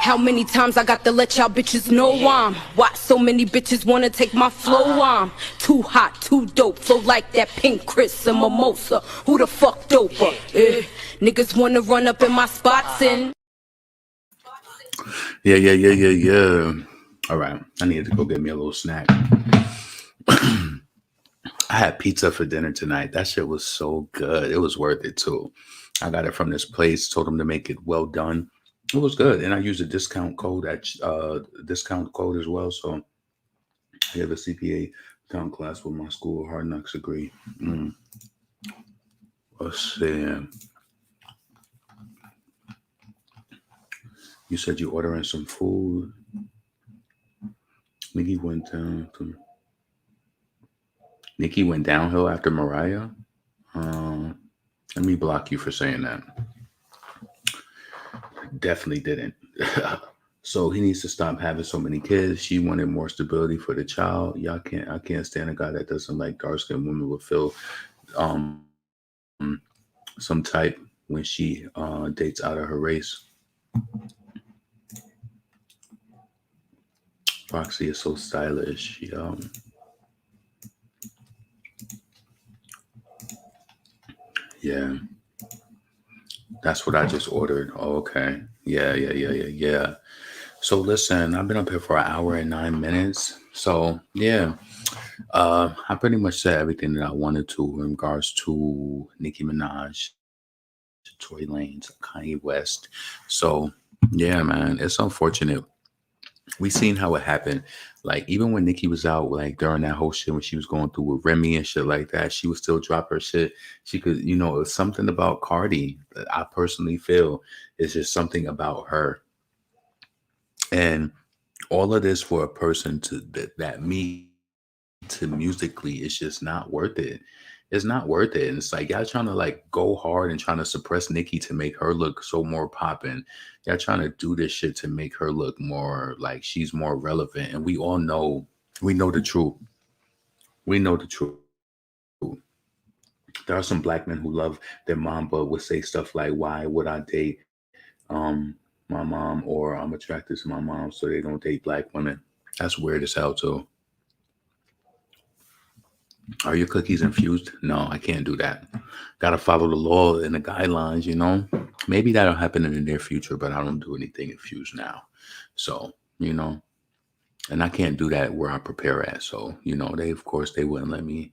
How many times I got to let y'all bitches know I'm why so many bitches wanna take my flow? I'm too hot, too dope, flow like that pink Chris and mimosa. Who the fuck doper? Niggas wanna run up in my spots and Yeah. All right. I needed to go get me a little snack. I had pizza for dinner tonight. That shit was so good. It was worth it too. I got it from this place. Told them to make it well done. It was good, and I used a discount code as well. So I have a CPA town class with my school Hard Knocks degree. Let's see. You said you ordering some food. Nicki went down to. Nicki went downhill after Mariah. Um, Let me block you for saying that. Definitely didn't. So he needs to stop having so many kids. She wanted more stability for the child. Y'all can't. I can't stand a guy that doesn't like dark skinned women will feel um some type when she dates out of her race. Foxy is so stylish. Yeah, that's what I just ordered. Oh, okay. Yeah. So listen, I've been up here for an hour and 9 minutes. So yeah, I pretty much said everything that I wanted to in regards to Nicki Minaj, Tory Lanez, Kanye West. So yeah, man, it's unfortunate. We seen how it happened. Like even when Nicki was out, like during that whole shit when she was going through with Remy and shit like that, she would still drop her shit. She could, it's something about Cardi that I personally feel is just something about her. And all of this for a person to that me to musically is just not worth it. It's not worth it. And it's like y'all trying to like go hard and trying to suppress Nicki to make her look so more poppin'. Y'all trying to do this shit to make her look more like she's more relevant. And we all know the truth. We know the truth. There are some black men who love their mom, but would say stuff like, "Why would I date my mom?" or "I'm attracted to my mom," so they don't date black women. That's weird as hell too. Are your cookies infused? No, I can't do that. Gotta follow the law and the guidelines. Maybe that'll happen in the near future, but I don't do anything infused now. So, you know, and I can't do that where I prepare at. So, they of course they wouldn't let me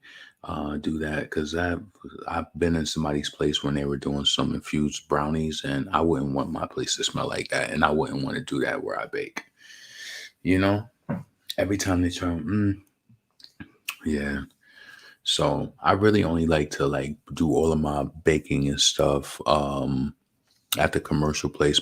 do that because I've been in somebody's place when they were doing some infused brownies, and I wouldn't want my place to smell like that, and I wouldn't want to do that where I bake. You know, every time they try, yeah. So I really only like to like do all of my baking and stuff at the commercial place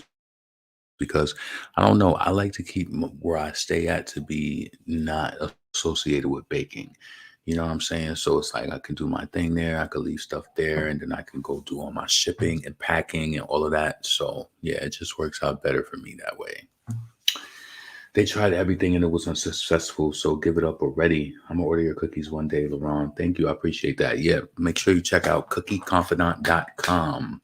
because I don't know. I like to keep where I stay at to be not associated with baking. You know what I'm saying? So it's like I can do my thing there. I could leave stuff there, and then I can go do all my shipping and packing and all of that. So yeah, it just works out better for me that way. They tried everything and it was unsuccessful. So give it up already. I'm gonna order your cookies one day, Laurent. Thank you. I appreciate that. Yeah. Make sure you check out cookieconfidant.com.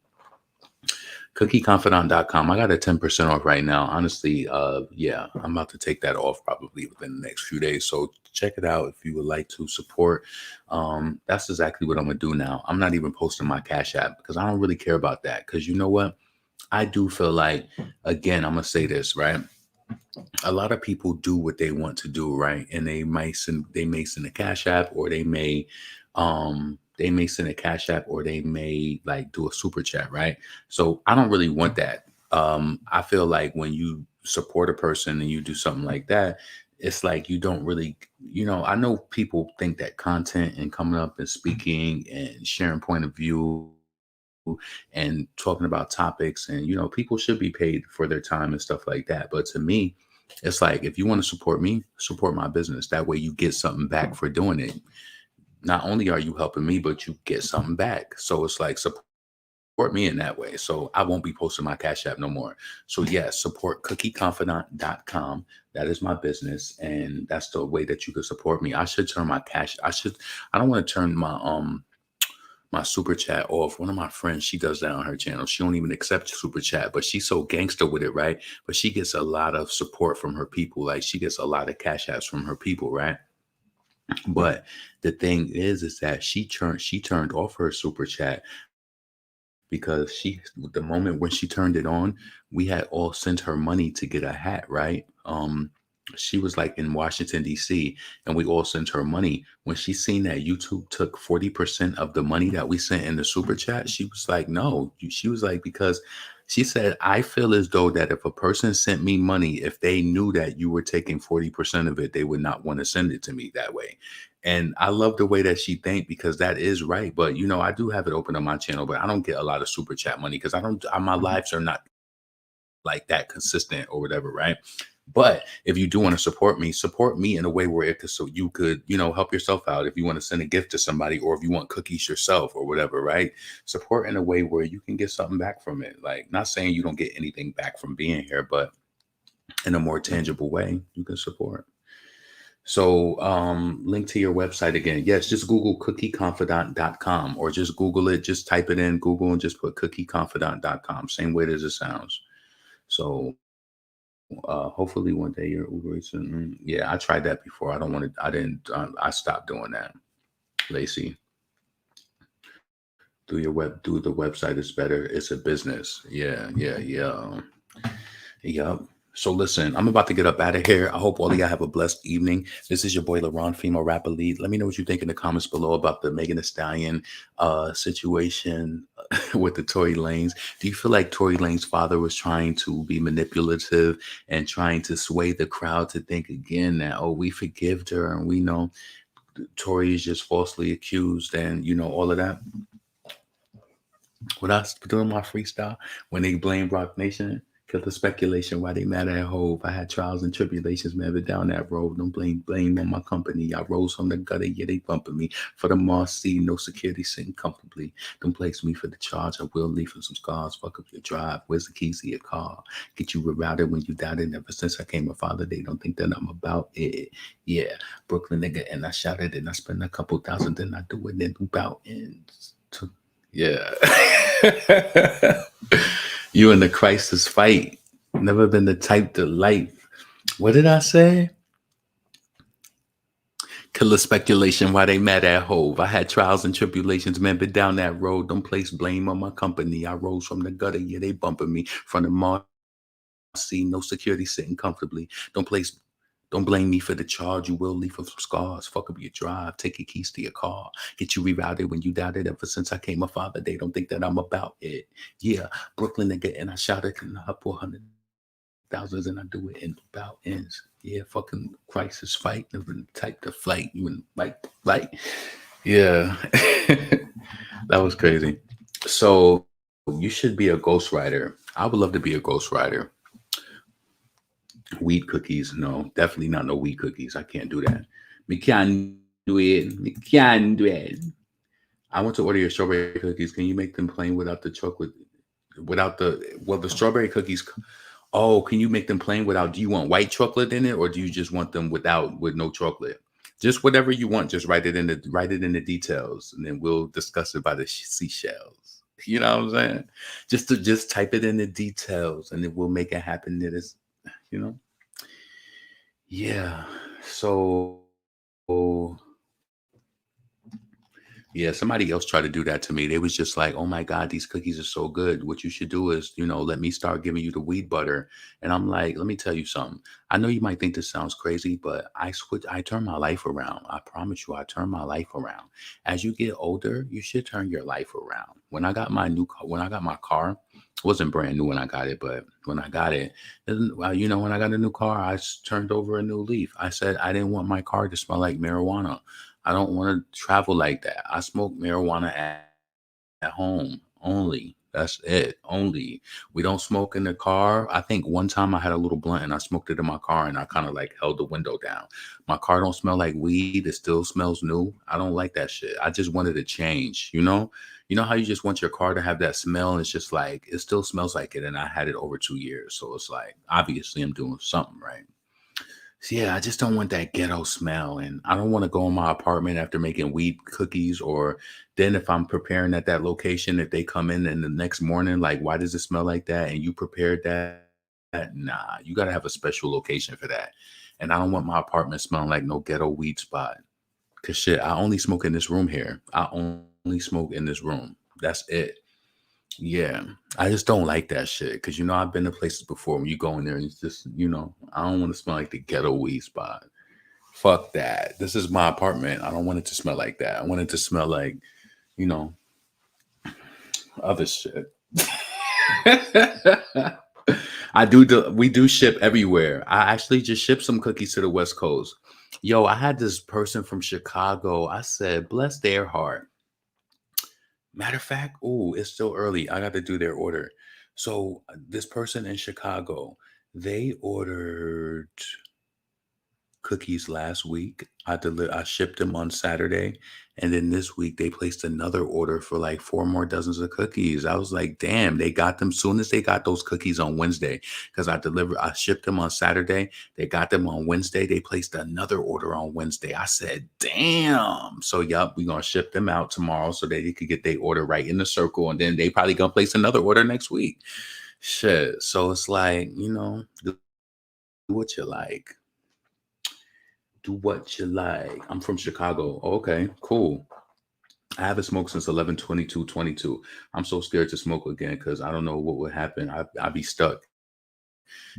Cookieconfidant.com. I got a 10% off right now. Honestly, yeah, I'm about to take that off probably within the next few days. So check it out if you would like to support. That's exactly what I'm gonna do now. I'm not even posting my Cash App because I don't really care about that. Because you know what? I do feel like, again, I'm gonna say this, right? A lot of people do what they want to do, right? And they may send a Cash App, or they may send a Cash App, or they may like do a super chat, right? So I don't really want that. I feel like when you support a person and you do something like that, it's like you don't really, I know people think that content and coming up and speaking and sharing point of view and talking about topics, and people should be paid for their time and stuff like that. But to me, it's like if you want to support me, support my business. That way you get something back for doing it. Not only are you helping me, but you get something back. So it's like support me in that way. So I won't be posting my Cash App no more. So yes, support cookieconfidant.com. That is my business, and that's the way that you can support me. I should turn my cash. I don't want to turn my super chat off. One of my friends, she does that on her channel. She don't even accept super chat, but she's so gangster with it, right? But she gets a lot of support from her people. Like she gets a lot of cash apps from her people, right? But the thing is that she turned off her super chat because the moment when she turned it on, we had all sent her money to get a hat, right? She was like in Washington D.C. and we all sent her money. When she seen that YouTube took 40% of the money that we sent in the super chat, she was like, "No." She was like, because she said, "I feel as though that if a person sent me money, if they knew that you were taking 40% of it, they would not want to send it to me that way." And I love the way that she think because that is right. But I do have it open on my channel, but I don't get a lot of super chat money because I don't. My lives are not like that consistent or whatever, right? But But if you do want to support me in a way where it could, so you could, help yourself out. If you want to send a gift to somebody, or if you want cookies yourself or whatever, right? Support in a way where you can get something back from it. Like, not saying you don't get anything back from being here, but in a more tangible way, you can support. So, link to your website again. Yes, just Google cookieconfidant.com, or just Google it. Just type it in Google and just put cookieconfidant.com. Same way as it sounds. So, hopefully one day your Uber Eats. Yeah, I tried that before. I don't want to. I didn't. I stopped doing that. Lacey, do the website is better. It's a business. Yeah. Yep. So listen, I'm about to get up out of here. I hope all of y'all have a blessed evening. This is your boy LaRon, female rap elite. Let me know what you think in the comments below about the Megan Thee Stallion situation with the Tory Lanez. Do you feel like Tory Lanez' father was trying to be manipulative and trying to sway the crowd to think again that, oh, we forgived her and we know Tory is just falsely accused and all of that? When I was doing my freestyle, when they blame Rock Nation, because the speculation why they mad at Hove. I had trials and tribulations, man, but down that road. Don't blame on my company. I rose from the gutter, yeah, they bumping me. For the Mars C, no security, sitting comfortably. Don't place me for the charge. I will leave for some scars. Fuck up your drive. Where's the keys to your car? Get you rerouted when you doubted. Ever since I came a father, they don't think that I'm about it. Yeah, Brooklyn nigga, and I shouted and I spent a couple thousand, then I do it, then about ends. Yeah. You in the crisis fight. Never been the type to like. What did I say? Killer speculation why they mad at Hove. I had trials and tribulations, man, but down that road. Don't place blame on my company. I rose from the gutter, yeah, they bumping me. From the Mars C, no security, sitting comfortably. Don't blame me for the charge. You will leave with some scars. Fuck up your drive. Take your keys to your car. Get you rerouted when you doubted. Ever since I came a father, they don't think that I'm about it. Yeah, Brooklyn nigga, and I shot it in the upper 100,000s, and I do it in about ends. Yeah, fucking crisis fight. Never type to flight. You in like. Yeah, that was crazy. So you should be a ghostwriter. I would love to be a ghostwriter. Wheat cookies, no, definitely not no wheat cookies. I can't do that. We can't do it. We can't do it. I want to order your strawberry cookies. Can you make them plain without the chocolate? The strawberry cookies. Oh, can you make them plain without? Do you want white chocolate in it, or do you just want them with no chocolate? Just whatever you want. Just write it in the details, and then we'll discuss it by the seashells. You know what I'm saying? Just type it in the details, and then we'll make it happen. That is, you know. Yeah. So yeah, somebody else tried to do that to me. They was just like, "Oh my God, these cookies are so good. What you should do is, let me start giving you the wheat butter." And I'm like, "Let me tell you something. I know you might think this sounds crazy, but I turn my life around. I promise you, I turn my life around. As you get older, you should turn your life around. When I got my new car, when I got my car, it wasn't brand new when I got it, but when I got it, well, when I got a new car, turned over a new leaf. I said I didn't want my car to smell like marijuana. I don't want to travel like that. I smoke marijuana at home only. That's it. Only. We don't smoke in the car. I think one time I had a little blunt and I smoked it in my car and I kind of like held the window down. My car don't smell like weed. It still smells new. I don't like that shit. I just wanted to change, you know? You know how you just want your car to have that smell? And it's just like, it still smells like it. And I had it over 2 years. So it's like, obviously I'm doing something right. So yeah, I just don't want that ghetto smell. And I don't want to go in my apartment after making wheat cookies, or then if I'm preparing at that location, if they come in and the next morning, like, why does it smell like that? And you prepared that? Nah, you got to have a special location for that. And I don't want my apartment smelling like no ghetto weed spot. Cause shit, I only smoke in this room here. I only smoke in this room. That's it. Yeah, I just don't like that shit because I've been to places before when you go in there and it's just I don't want to smell like the ghetto weed spot. Fuck that. This is my apartment. I don't want it to smell like that. I want it to smell like you know other shit. We do ship everywhere. I actually just shipped some cookies to the West Coast. Yo, I had this person from Chicago. I said, bless their heart. Matter of fact, it's still early. I got to do their order. So this person in Chicago, They ordered cookies last week. I shipped them on Saturday, and then this week they placed another order for like four more dozens of cookies. I was like, damn, they got them soon as they got those cookies on Wednesday because I shipped them on Saturday. They got them on Wednesday. They placed another order on Wednesday. I said, damn. So yup, we're gonna ship them out tomorrow so that they could get their order right in the circle, and then they probably gonna place another order next week. Shit. So it's like, do what you like. Do what you like. I'm from Chicago. Okay, cool. I haven't smoked since 11/22/22. I'm so scared to smoke again because I don't know what would happen. I'd be stuck.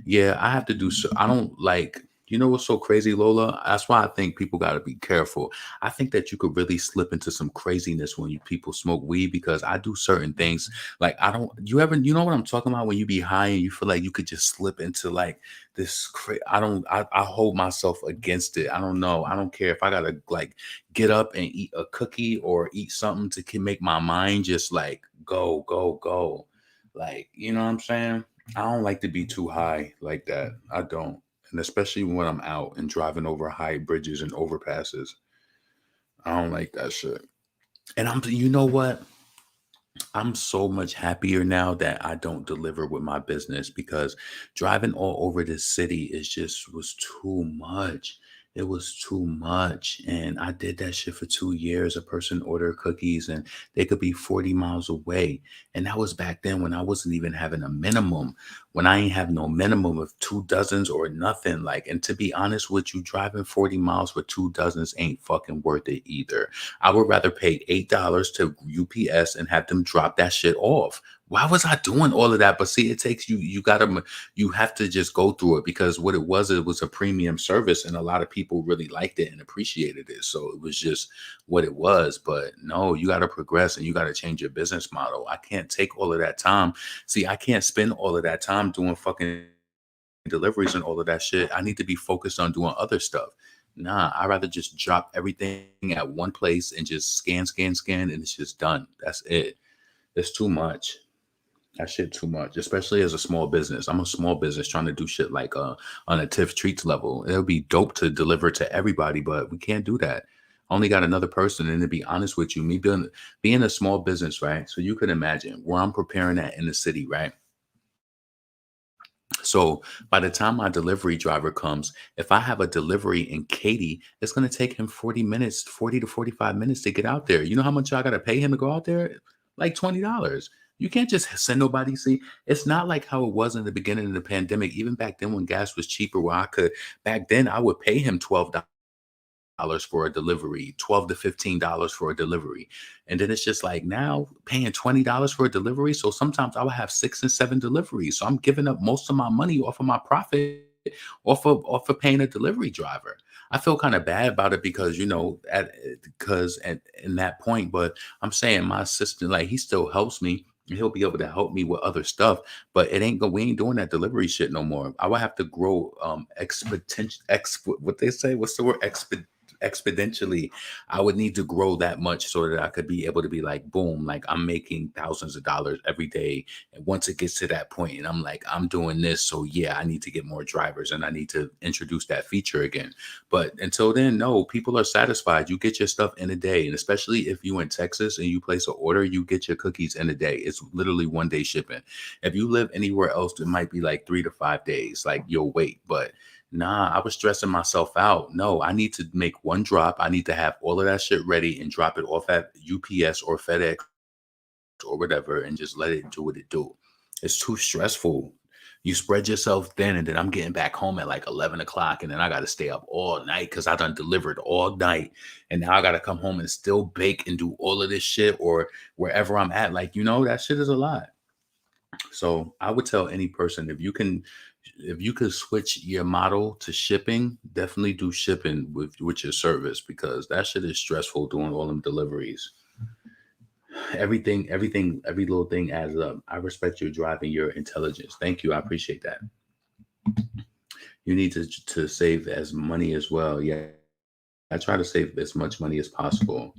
Yeah, I have to do so. I don't like, what's so crazy, Lola? That's why I think people got to be careful. I think that you could really slip into some craziness when people smoke weed because I do certain things. Like, I don't, you know what I'm talking about when you be high and you feel like you could just slip into like I hold myself against it. I don't know. I don't care if I got to like get up and eat a cookie or eat something to make my mind just like go, go, go. Like, you know what I'm saying? I don't like to be too high like that. I don't. And especially when I'm out and driving over high bridges and overpasses. I don't like that shit. And you know what? I'm so much happier now that I don't deliver with my business because driving all over the city was too much. It was too much. And I did that shit for 2 years. A person ordered cookies and they could be 40 miles away. And that was back then when I wasn't even having a minimum, when I ain't have no minimum of 2 dozens or nothing. Like, and to be honest with you, driving 40 miles for 2 dozens ain't fucking worth it either. I would rather pay $8 to UPS and have them drop that shit off. Why was I doing all of that? But see, it takes you have to just go through it because what it was a premium service and a lot of people really liked it and appreciated it. So it was just what it was. But no, you got to progress and you got to change your business model. I can't take all of that time. See, I can't spend all of that time doing fucking deliveries and all of that shit. I need to be focused on doing other stuff. Nah, I'd rather just drop everything at one place and just scan, scan, scan, and it's just done. That's it. It's too much. That shit too much, especially as a small business. I'm a small business trying to do shit like on a Tiff Treats level. It would be dope to deliver to everybody, but we can't do that. Only got another person, and to be honest with you, me being a small business, right? So you could imagine where I'm preparing at in the city, right? So by the time my delivery driver comes, if I have a delivery in Katy, it's going to take him 40 minutes, 40 to 45 minutes to get out there. You know how much I got to pay him to go out there? Like $20. You can't just send nobody. See, it's not like how it was in the beginning of the pandemic. Even back then when gas was cheaper, back then I would pay him $12 for a delivery, $12 to $15 for a delivery. And then it's just like now paying $20 for a delivery. So sometimes I would have 6 and 7 deliveries. So I'm giving up most of my money off of my profit off of paying a delivery driver. I feel kind of bad about it because at in that point, but I'm saying my assistant, like he still helps me. He'll be able to help me with other stuff, but we ain't doing that delivery shit no more. I would have to grow what they say, what's the word, exponentially. I would need to grow that much so that I could be able to be like, boom, like I'm making thousands of dollars every day. And once it gets to that point and I'm like, I'm doing this. So yeah, I need to get more drivers and I need to introduce that feature again. But until then, no, people are satisfied. You get your stuff in a day. And especially if you in Texas and you place an order, you get your cookies in a day. It's literally 1 day shipping. If you live anywhere else, it might be like 3 to 5 days. Like you'll wait. But nah, I was stressing myself out. No, I need to make one drop. I need to have all of that shit ready and drop it off at UPS or FedEx or whatever and just let it do what it do. It's too stressful. You spread yourself thin, and then I'm getting back home at like 11 o'clock, and then I got to stay up all night because I done delivered all night. And now I got to come home and still bake and do all of this shit or wherever I'm at. Like, that shit is a lot. So I would tell any person if you could switch your model to shipping, definitely do shipping with your service because that shit is stressful doing all them deliveries. Every little thing adds up. I respect your drive and your intelligence. Thank you. I appreciate that. You need to save as money as well. Yeah, I try to save as much money as possible.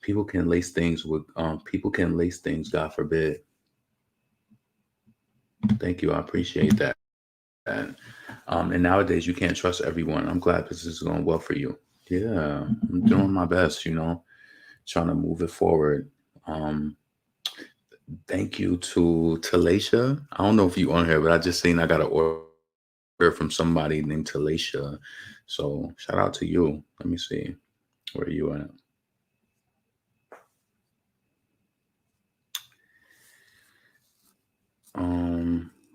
People can lace things, God forbid. Thank you. I appreciate that. that. And nowadays you can't trust everyone. I'm glad this is going well for you. Yeah, I'm doing my best, trying to move it forward. Um, Thank you to Talisha. I don't know if you on here, but I just seen I got an order from somebody named Talisha. So shout out to you. Let me see. Where are you at?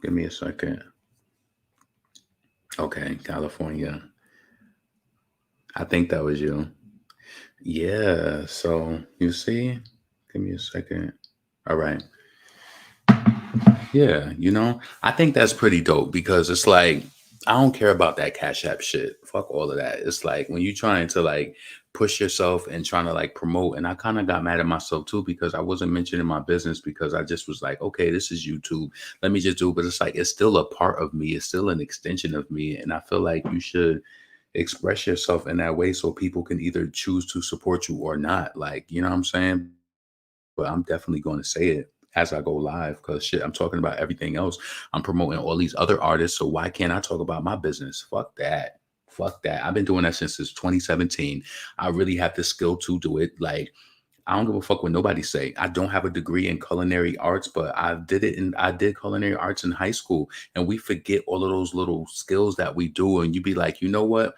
Give me a second. Okay, California. I think that was you. Yeah. So you see, give me a second. All right. Yeah, I think that's pretty dope because it's like I don't care about that Cash App shit. Fuck all of that. It's like when you trying to like push yourself and trying to like promote, and I kind of got mad at myself too because I wasn't mentioning my business because I just was like, okay, this is YouTube. Let me just do it. But it's like it's still a part of me. It's still an extension of me, and I feel like you should express yourself in that way so people can either choose to support you or not. Like, you know what I'm saying? But I'm definitely going to say it as I go live because shit, I'm talking about everything else. I'm promoting all these other artists. So why can't I talk about my business? Fuck that. Fuck that. I've been doing that since 2017. I really have the skill to do it. Like, I don't give a fuck what nobody say. I don't have a degree in culinary arts, but I did culinary arts in high school. And we forget all of those little skills that we do. And you be like, you know what?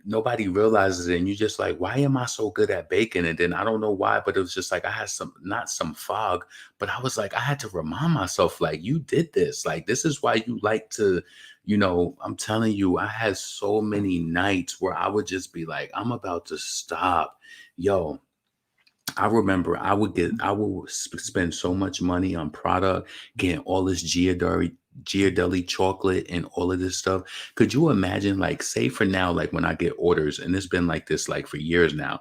Nobody realizes it and you just like, why am I so good at baking? And then I don't know why, but it was just like I had some, not some fog, but I was like, I had to remind myself, like, you did this. Like, this is why you like to, I'm telling you, I had so many nights where I would just be like, I'm about to stop. Yo, I remember I would spend so much money on product, getting all this Ghirardelli chocolate and all of this stuff. Could you imagine, like, say for now, like when I get orders, and it's been like this like for years now,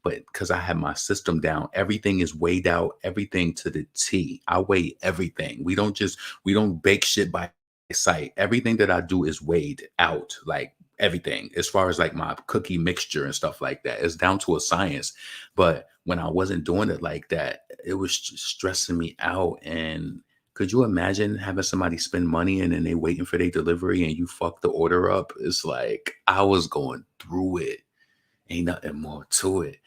but because I have my system down, everything is weighed out, everything to the T. I weigh everything. We don't bake shit by sight. Everything that I do is weighed out, like everything, as far as like my cookie mixture and stuff like that. It's down to a science. But when I wasn't doing it like that, it was stressing me out. And could you imagine having somebody spend money and then they waiting for their delivery and you fuck the order up? It's like I was going through it. Ain't nothing more to it.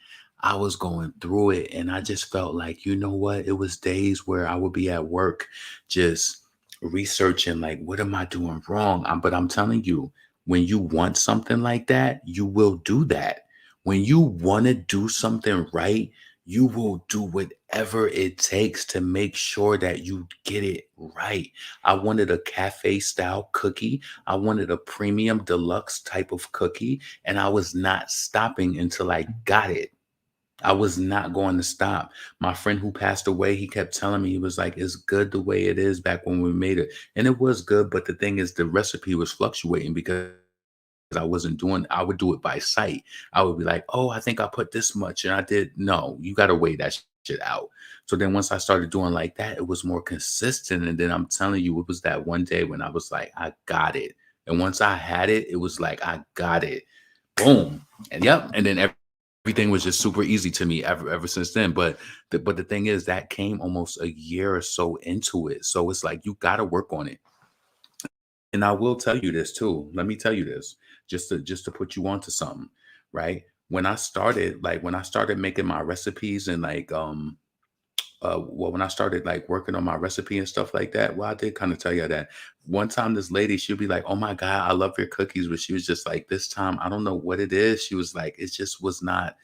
I was going through it and I just felt like, you know what? It was days where I would be at work just researching, like, what am I doing wrong? But I'm telling you, when you want something like that, you will do that. When you want to do something right, you will do whatever it takes to make sure that you get it right. I wanted a cafe style cookie. I wanted a premium deluxe type of cookie and I was not stopping until I got it. I was not going to stop. My friend who passed away, he kept telling me, he was like, it's good the way it is back when we made it. And it was good. But the thing is, the recipe was fluctuating because I would do it by sight. I would be like, oh, I think I put this much. And I did. No, you got to weigh that shit out. So then once I started doing like that, it was more consistent. And then I'm telling you, it was that one day when I was like, I got it. And once I had it, it was like, I got it. Boom. And yep. And then everything was just super easy to me ever since then. But the thing is that came almost a year or so into it. So it's like you got to work on it. And I will tell you this too. Let me tell you this, just to put you onto something, right? When I started making my recipes and like well, when I started like working on my recipe and stuff like that, well, I did kind of tell you that one time this lady, she'll be like, oh my God, I love your cookies. But she was just like, this time, I don't know what it is. She was like, it just was not,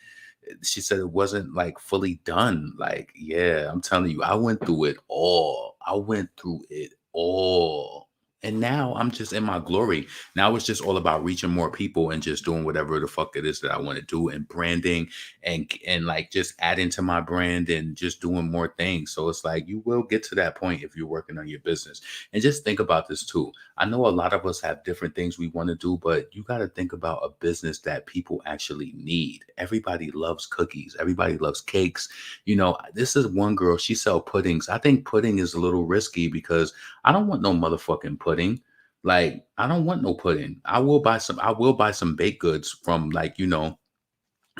she said it wasn't like fully done. Like, yeah, I'm telling you, I went through it all. I went through it all. And now I'm just in my glory. Now it's just all about reaching more people and just doing whatever the fuck it is that I want to do and branding and like just adding to my brand and just doing more things. So it's like you will get to that point if you're working on your business. And just think about this too. I know a lot of us have different things we want to do, but you got to think about a business that people actually need. Everybody loves cookies. Everybody loves cakes. This is one girl, she sell puddings. I think pudding is a little risky because I don't want no motherfucking pudding. Like, I don't want no pudding. I will buy some baked goods from like,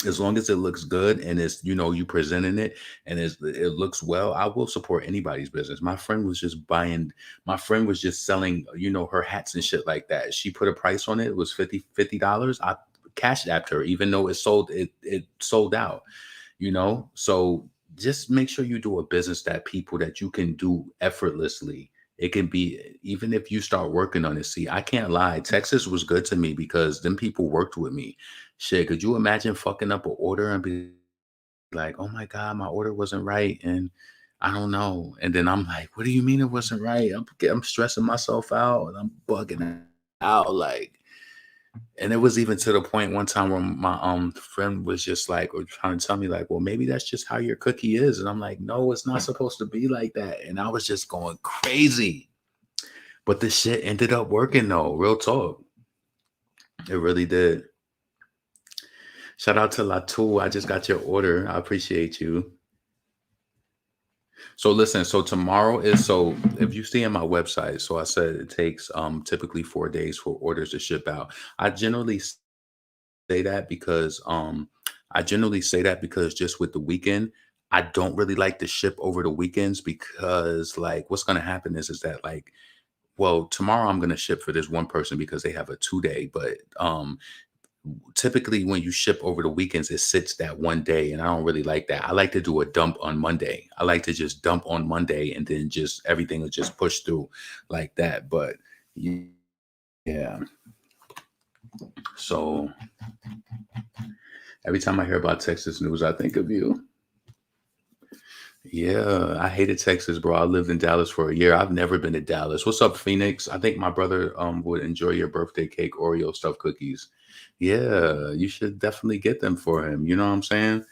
As long as it looks good and it's, you presenting it and it looks well, I will support anybody's business. My friend was just selling, her hats and shit like that. She put a price on it. It was $50. I cashed apped her, even though it sold out, So just make sure you do a business that people that you can do effortlessly. It can be, even if you start working on it. See, I can't lie. Texas was good to me because them people worked with me. Shit, could you imagine fucking up an order and be like, oh my God, my order wasn't right. And I don't know. And then I'm like, what do you mean it wasn't right? I'm stressing myself out and I'm bugging out. Like, and it was even to the point one time where my friend was just like, or trying to tell me like, well, maybe that's just how your cookie is. And I'm like, no, it's not supposed to be like that. And I was just going crazy. But this shit ended up working though. Real talk. It really did. Shout out to Latoul. I just got your order. I appreciate you. So listen, so tomorrow is, so if you see on my website, so I said it takes typically 4 days for orders to ship out. I generally say that because just with the weekend, I don't really like to ship over the weekends because like what's gonna happen is that like, well, tomorrow I'm gonna ship for this one person because they have a 2 day, but typically when you ship over the weekends, it sits that one day, and I don't really like that. I like to do a dump on Monday. I like to just dump on Monday, and then just everything will just push through like that. But yeah, so every time I hear about Texas news, I think of you. Yeah, I hated Texas, bro. I lived in Dallas for a year. I've never been to Dallas. What's up, Phoenix? I think my brother would enjoy your birthday cake, Oreo stuffed cookies. Yeah, you should definitely get them for him. You know what I'm saying?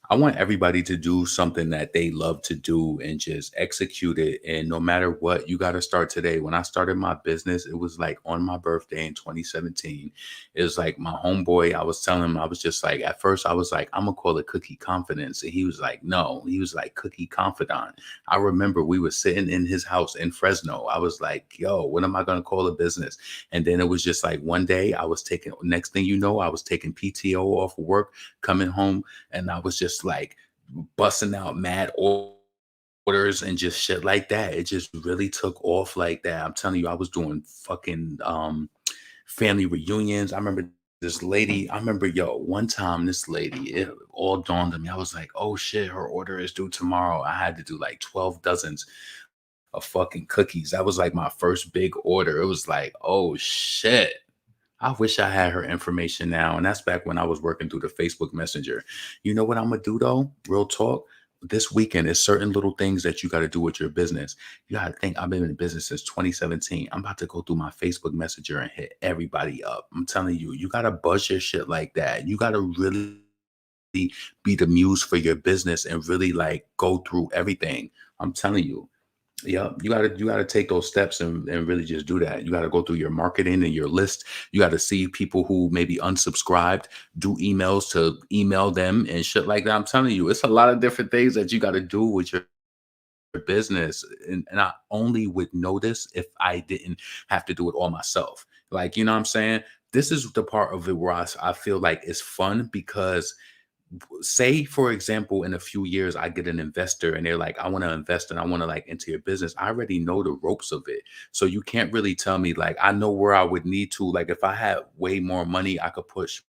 I want everybody to do something that they love to do and just execute it. And no matter what, you got to start today. When I started my business, it was like on my birthday in 2017. It was like my homeboy, I was telling him, I was just like, at first, I was like, I'm going to call it Cookie Confidence. And he was like, no, he was like Cookie Confidant. I remember we were sitting in his house in Fresno. I was like, yo, what am I going to call a business? And then it was just like one day next thing you know, I was taking PTO off of work, coming home, and I was just like busting out mad orders and just shit like that. It just really took off like that. I'm telling you, I was doing fucking family reunions. I remember, yo, one time this lady, it all dawned on me. I was like, oh shit, her order is due tomorrow. I had to do like 12 dozens of fucking cookies. That was like my first big order. It was like, oh shit. I wish I had her information now. And that's back when I was working through the Facebook Messenger. You know what I'm going to do though? Real talk. This weekend is certain little things that you got to do with your business. You got to think, I've been in business since 2017. I'm about to go through my Facebook Messenger and hit everybody up. I'm telling you, you got to buzz your shit like that. You got to really be the muse for your business and really like go through everything. I'm telling you. Yeah, you gotta take those steps and really just do that. You gotta go through your marketing and your list. You gotta see people who maybe unsubscribed, do emails to email them and shit like that. I'm telling you, it's a lot of different things that you gotta do with your business. And I only would know this if I didn't have to do it all myself. Like, you know what I'm saying? This is the part of it where I feel like it's fun because say for example in a few years I get an investor and they're like, I want to invest and I want to like into your business. I already know the ropes of it, so you can't really tell me, like, I know where I would need to, like, if I had way more money I could push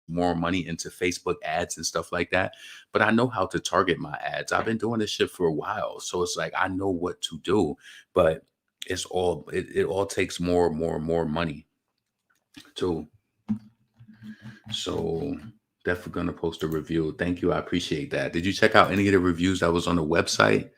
more money into Facebook ads and stuff like that. But I know how to target my ads. I've been doing this shit for a while, so it's like I know what to do. But it all takes more money too. So definitely gonna post a review. Thank you. I appreciate that. Did you check out any of the reviews that was on the website?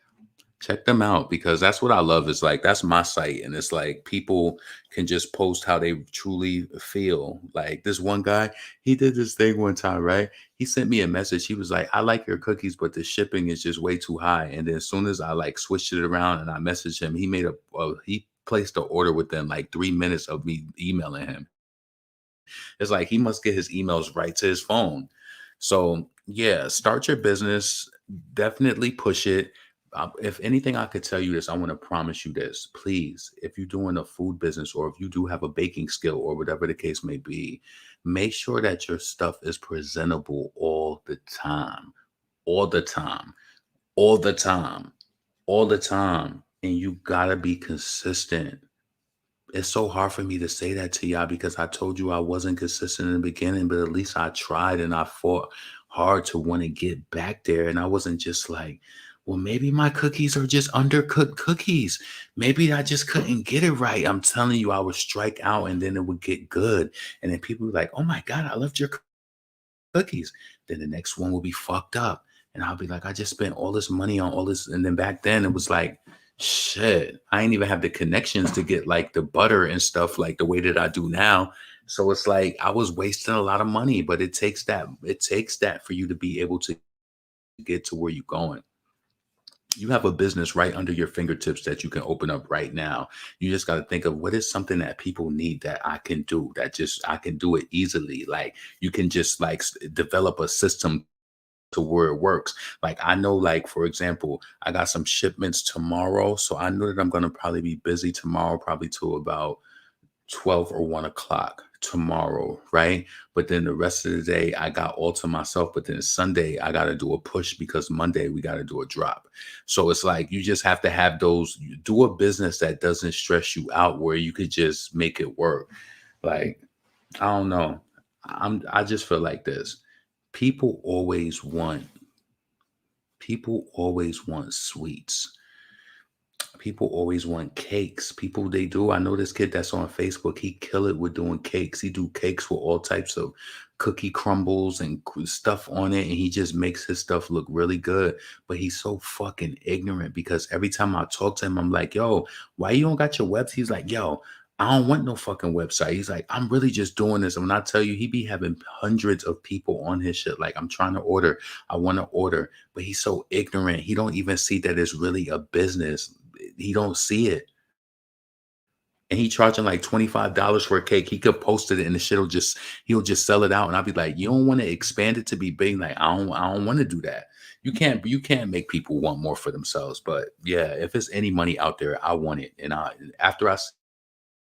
Check them out because that's what I love. Is like that's my site, and it's like people can just post how they truly feel. Like this one guy, he did this thing one time, right? He sent me a message. He was like, "I like your cookies, but the shipping is just way too high." And then as soon as I like switched it around and I messaged him, he placed an order within like 3 minutes of me emailing him. It's like he must get his emails right to his phone. So yeah, start your business. Definitely push it. If anything, I could tell you this. I want to promise you this. Please, if you're doing a food business or if you do have a baking skill or whatever the case may be, make sure that your stuff is presentable all the time, all the time, all the time, all the time. And you gotta be consistent. It's so hard for me to say that to y'all because I told you I wasn't consistent in the beginning, but at least I tried and I fought hard to want to get back there. And I wasn't just like, well, maybe my cookies are just undercooked cookies. Maybe I just couldn't get it right. I'm telling you, I would strike out and then it would get good. And then people were like, oh my God, I loved your cookies. Then the next one will be fucked up. And I'll be like, I just spent all this money on all this. And then back then it was like, shit, I ain't even have the connections to get like the butter and stuff like the way that I do now. So it's like I was wasting a lot of money, but it takes that for you to be able to get to where you're going. You have a business right under your fingertips that you can open up right now. You just got to think of what is something that people need that I can do, that just I can do it easily. Like you can just like develop a system to where it works. Like I know, like for example, I got some shipments tomorrow, so I know that I'm gonna probably be busy tomorrow, probably till about 12 or 1 o'clock tomorrow, right? But then the rest of the day I got all to myself. But then Sunday I gotta do a push because Monday we gotta do a drop. So it's like you just have to have those. You do a business that doesn't stress you out, where you could just make it work. Like I don't know. I just feel like this. People always want people always want sweets. People always want cakes. People they do. I know this kid that's on Facebook. He kill it with doing cakes. He do cakes with all types of cookie crumbles and stuff on it, and he just makes his stuff look really good. But he's so fucking ignorant because every time I talk to him, I'm like, "Yo, why you don't got your website?" He's like, "Yo, I don't want no fucking website." He's like, "I'm really just doing this." And when I tell you, he be having hundreds of people on his shit. Like, I'm trying to order. I want to order, but he's so ignorant. He don't even see that it's really a business. He don't see it. And he charging like $25 for a cake. He could post it and the shit'll just he'll just sell it out. And I'll be like, you don't want to expand it to be big. Like, I don't want to do that. You can't make people want more for themselves. But yeah, if there's any money out there, I want it. And after I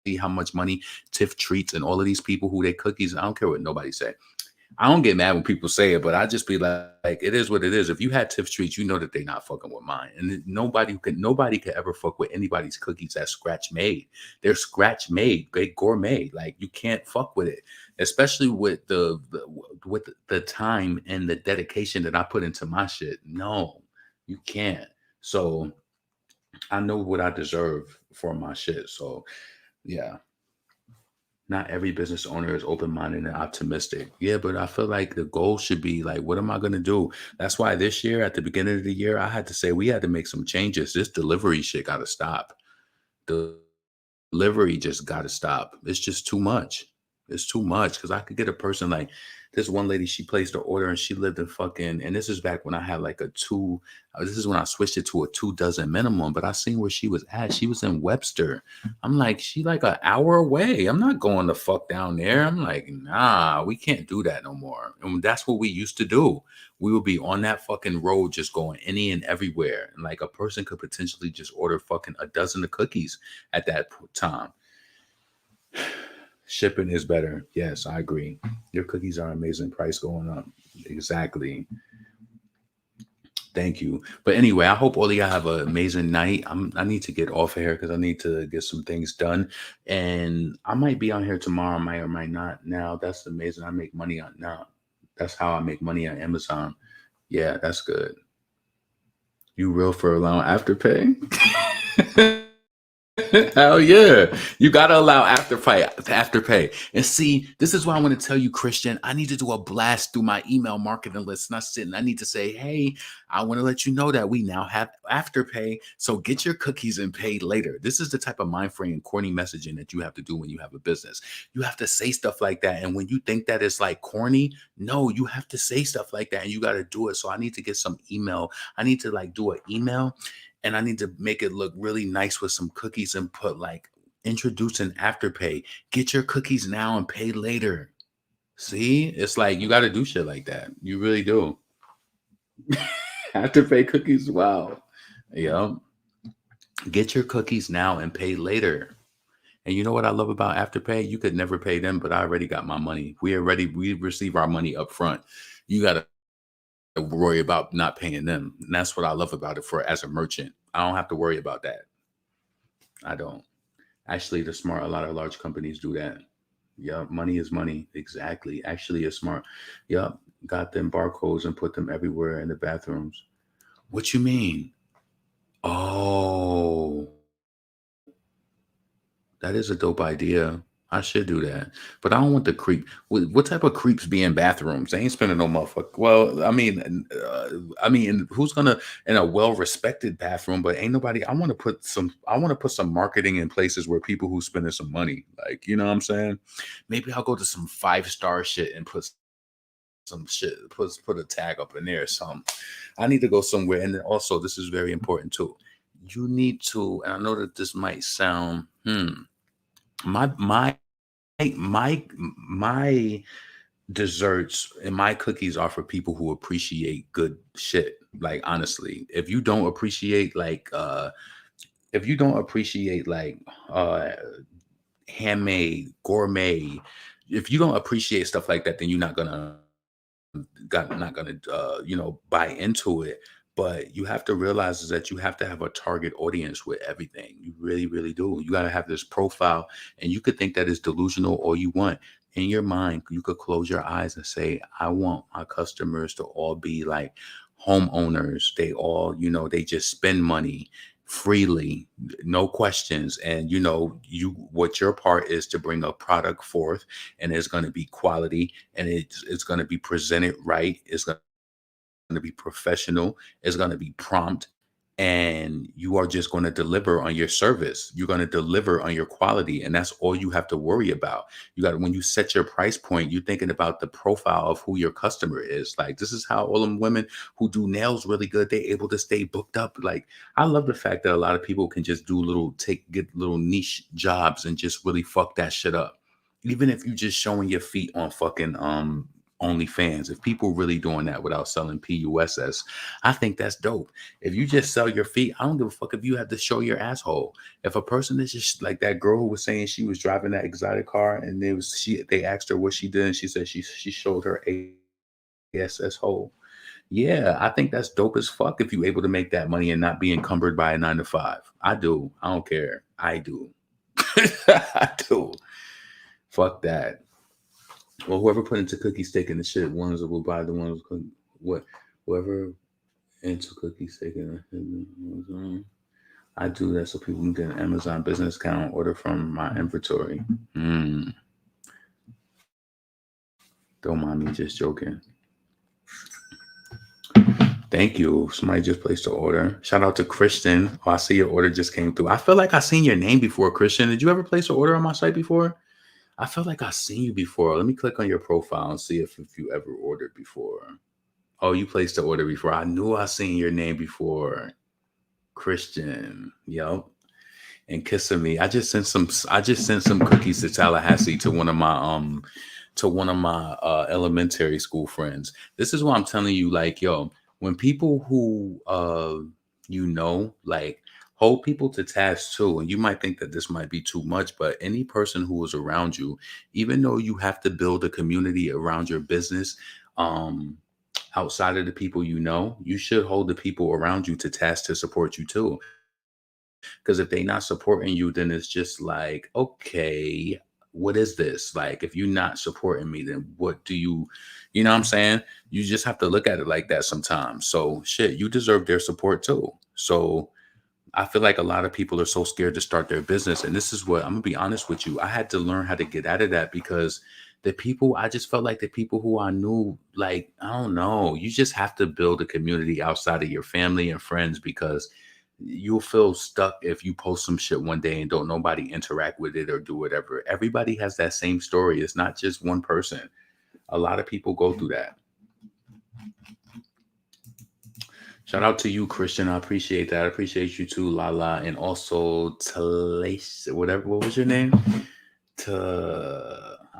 see how much money Tiff Treats and all of these people who they cookies, I don't care what nobody say. I don't get mad when people say it, but I just be like, it is what it is. If you had Tiff Treats, you know that they're not fucking with mine. And nobody could ever fuck with anybody's cookies that's scratch made. They're scratch made, they gourmet. Like you can't fuck with it, especially with the time and the dedication that I put into my shit. No, you can't. So I know what I deserve for my shit. So yeah. Not every business owner is open-minded and optimistic. Yeah, but I feel like the goal should be like, what am I going to do? That's why this year, at the beginning of the year, I had to say we had to make some changes. This delivery shit got to stop. Delivery just got to stop. It's just too much. It's too much because I could get a person like this one lady. She placed her order and she lived in fucking. And this is back when I had like a two. This is when I switched it to a 2 dozen minimum. But I seen where she was at. She was in Webster. I'm like, she like an hour away. I'm not going the fuck down there. I'm like, nah, we can't do that no more. And that's what we used to do. We would be on that fucking road just going any and everywhere. And like a person could potentially just order fucking a dozen of cookies at that time. Shipping is better. Yes, I agree. Your cookies are amazing. Price going up. Exactly. Thank you. But anyway, I hope all of y'all have an amazing night. I need to get off of here because I need to get some things done. And I might be on here tomorrow, might or might not. Now, that's amazing. I make money on now. That's how I make money on Amazon. Yeah, that's good. You real for allowing Afterpay? Hell yeah. You gotta allow afterpay. And see, this is why I want to tell you, Christian, I need to do a blast through my email marketing list. Not sitting. I need to say, hey, I want to let you know that we now have afterpay. So get your cookies and pay later. This is the type of mind frame and corny messaging that you have to do when you have a business. You have to say stuff like that. And when you think that it's like corny, no, you have to say stuff like that and you got to do it. So I need to get some email. I need to like do an email. And I need to make it look really nice with some cookies and put like introducing afterpay. Get your cookies now and pay later. See, it's like you got to do shit like that. You really do. Afterpay cookies. Wow. Yeah. Get your cookies now and pay later. And you know what I love about Afterpay? You could never pay them, but I already got my money. We receive our money up front. You got to worry about not paying them. And that's what I love about it for as a merchant. I don't have to worry about that. I don't. Actually, the smart, a lot of large companies do that. Yeah, money is money. Exactly. Actually, it's smart. Yep. Got them barcodes and put them everywhere in the bathrooms. What you mean? Oh, that is a dope idea. I should do that. But I don't want the creep. What type of creeps be in bathrooms? They ain't spending no motherfucker. Well, who's gonna in a well-respected bathroom? But ain't nobody. I want to put some. I want to put some marketing in places where people who spending some money. Like, you know what I'm saying? Maybe I'll go to some 5-star shit and put some shit. Put a tag up in there or something. I need to go somewhere. And then also, this is very important too. You need to. And I know that this might sound. My desserts and my cookies are for people who appreciate good shit. Like, honestly, if you don't appreciate like handmade gourmet, if you don't appreciate stuff like that, then you're not gonna buy into it. But you have to realize is that you have to have a target audience with everything. You really, really do. You got to have this profile, and you could think that is delusional all you want. In your mind, you could close your eyes and say, I want my customers to all be like homeowners. They all, they just spend money freely, no questions. And what your part is to bring a product forth, and it's going to be quality, and it's going to be presented right. It's going to be professional. It's going to be prompt, and you are just going to deliver on your service. You're going to deliver on your quality, and that's all you have to worry about. When you set your price point, you're thinking about the profile of who your customer is. Like, this is how all them women who do nails really good, they able to stay booked up. Like, I love the fact that a lot of people can just get little niche jobs and just really fuck that shit up. Even if you just showing your feet on fucking OnlyFans, if people really doing that without selling PUSS, I think that's dope. If you just sell your feet, I don't give a fuck if you have to show your asshole. If a person is just like that girl who was saying she was driving that exotic car, and they asked her what she did, and she said she showed her ASS hole. Yeah, I think that's dope as fuck if you able to make that money and not be encumbered by a 9 to 5. I do. I don't care. I do. I do. Fuck that. Well, whoever put into cookie steak in the shit, ones that will buy the ones what whoever into cookie steak in I do that so people can get an Amazon business account, order from my inventory. Don't mind me, just joking. Thank you. Somebody just placed the order. Shout out to Christian. Oh, I see your order just came through. I feel like I seen your name before, Christian. Did you ever place an order on my site before? I feel like I seen you before. Let me click on your profile and see if you ever ordered before. Oh, you placed the order before. I knew I seen your name before. Christian. Yep. And kissing me. I just sent some cookies to Tallahassee to one of my elementary school friends. This is why I'm telling you, like, yo, when people who like, hold people to task too, and you might think that this might be too much, but any person who is around you, even though you have to build a community around your business, outside of the people you should hold the people around you to task to support you too. Because if they're not supporting you, then it's just like, okay, what is this? Like, if you're not supporting me, then what do you know what I'm saying? You just have to look at it like that sometimes. So shit, you deserve their support too. So I feel like a lot of people are so scared to start their business. And this is what I'm gonna be honest with you. I had to learn how to get out of that because I just felt like the people who I knew, like, I don't know, you just have to build a community outside of your family and friends because you'll feel stuck if you post some shit one day and don't nobody interact with it or do whatever. Everybody has that same story. It's not just one person. A lot of people go through that. Shout out to you, Christian. I appreciate that. I appreciate you too, Lala, and also Talace, whatever. What was your name?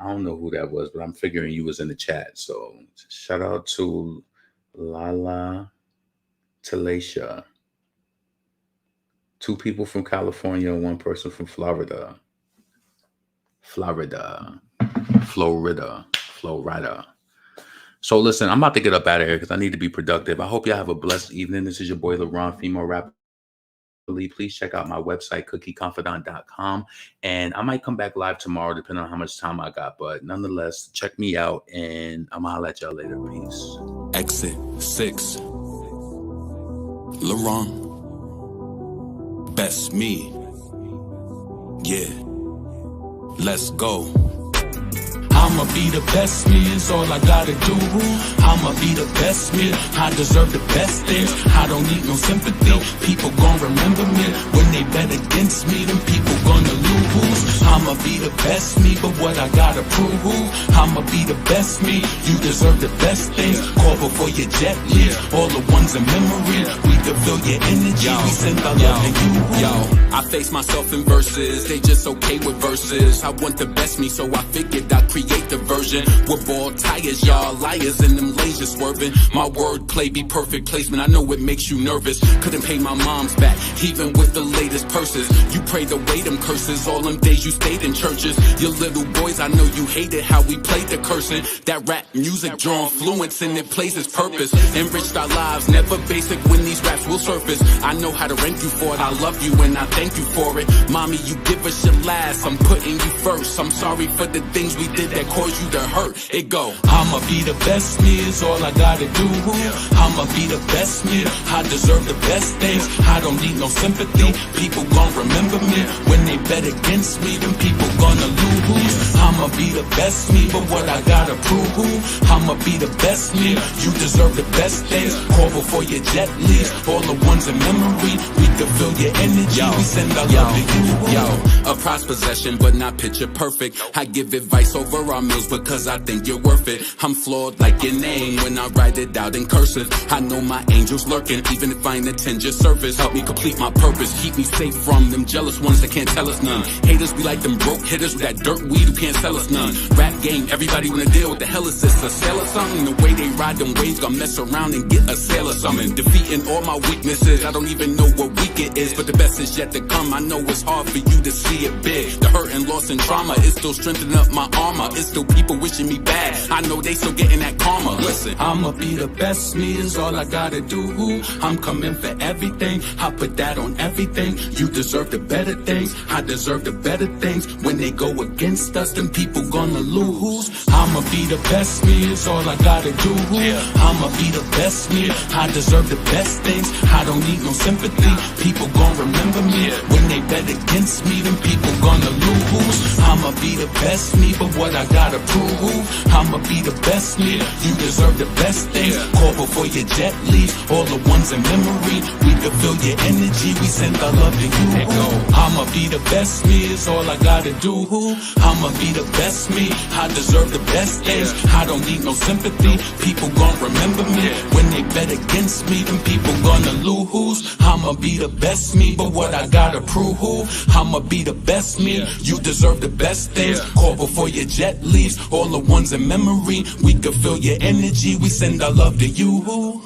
I don't know who that was, but I'm figuring you was in the chat. So shout out to Lala, Talacia. 2 people from California, 1 person from Florida. Florida. So listen, I'm about to get up out of here because I need to be productive. I hope y'all have a blessed evening. This is your boy LeBron, female rapper. Please check out my website, cookieconfidant.com. And I might come back live tomorrow, depending on how much time I got. But nonetheless, check me out, and I'm going to holler at y'all later. Peace. Exit 6. LeBron. Best me. Yeah. Let's go. I'ma be the best me, is all I gotta do. I'ma be the best me, I deserve the best things. I don't need no sympathy, people gon' remember me. When they bet against me, them people gonna lose. I'ma be the best me, but what I gotta prove. I'ma be the best me, you deserve the best things. Call before your jet leaves, all the ones in memory. We can feel your energy, we send our love to you. Yo, I face myself in verses, they just okay with verses. I want the best me, so I figured I'd create the version with ball tires, y'all liars and them lasers swerving. My wordplay be perfect placement, I know it makes you nervous. Couldn't pay my mom's back, even with the latest purses. You prayed away them curses, all them days you stayed in churches. Your little boys, I know you hated how we played the cursing. That rap music drawn fluence and it plays its purpose. Enriched our lives, never basic when these raps will surface. I know how to rank you for it, I love you and I thank you for it. Mommy, you give us your last, I'm putting you first. I'm sorry for the things we did that caused you to hurt. It go, I'ma be the best me, is all I gotta do. I'ma be the best me, I deserve the best things. I don't need no sympathy, people gon' remember me. When they bet against me, them people gonna lose. I'ma be the best me, but what I gotta prove. I'ma be the best me, you deserve the best things. Call before your jet leaves, all the ones in memory. We can feel your energy, we send our love to you. Yo, a prized possession, but not picture perfect. I give advice over our meals because I think you're worth it. I'm flawed like your name when I write it out in cursive. I know my angel's lurking, even if I ain't attend your service. Help me complete my purpose, keep me safe from them jealous ones that can't tell us none. Haters be like them broke hitters with that dirt weed who can't sell us none. Rap game, everybody wanna deal. What the hell is this, a sale or something? The way they ride them waves, gonna mess around and get a sale or something. Defeating all my weaknesses, I don't even know what week it is, but the best is yet to come. I know it's hard for you to see it big. The hurt and loss and trauma is still strengthening up my armor. It's still people wishing me bad, I know they still getting that karma. Listen, I'ma be the best me, is all I gotta do. I'm coming for everything, I put that on everything. You deserve the better things, I deserve the better things. When they go against us, then people gonna lose. I'ma be the best me, is all I gotta do. I'ma be the best me, I deserve the best things. I don't need no sympathy, people gon' remember me. When they bet against me, then people gonna lose. I'ma be the best me, but what I gotta prove. I'ma be the best me, you deserve the best things. Call before your jet leaves, all the ones in memory. We can feel your energy, we send our love to you. I'ma be the best me, is all I gotta do. I'ma be the best me, I deserve the best things. I don't need no sympathy, people gon' remember me. When they bet against me, then people gonna lose. I'ma be the best me, but what I gotta prove. I'ma be the best me, you deserve the best things. Call before your jet leaves, all the ones in memory. We can feel your energy, we send our love to you.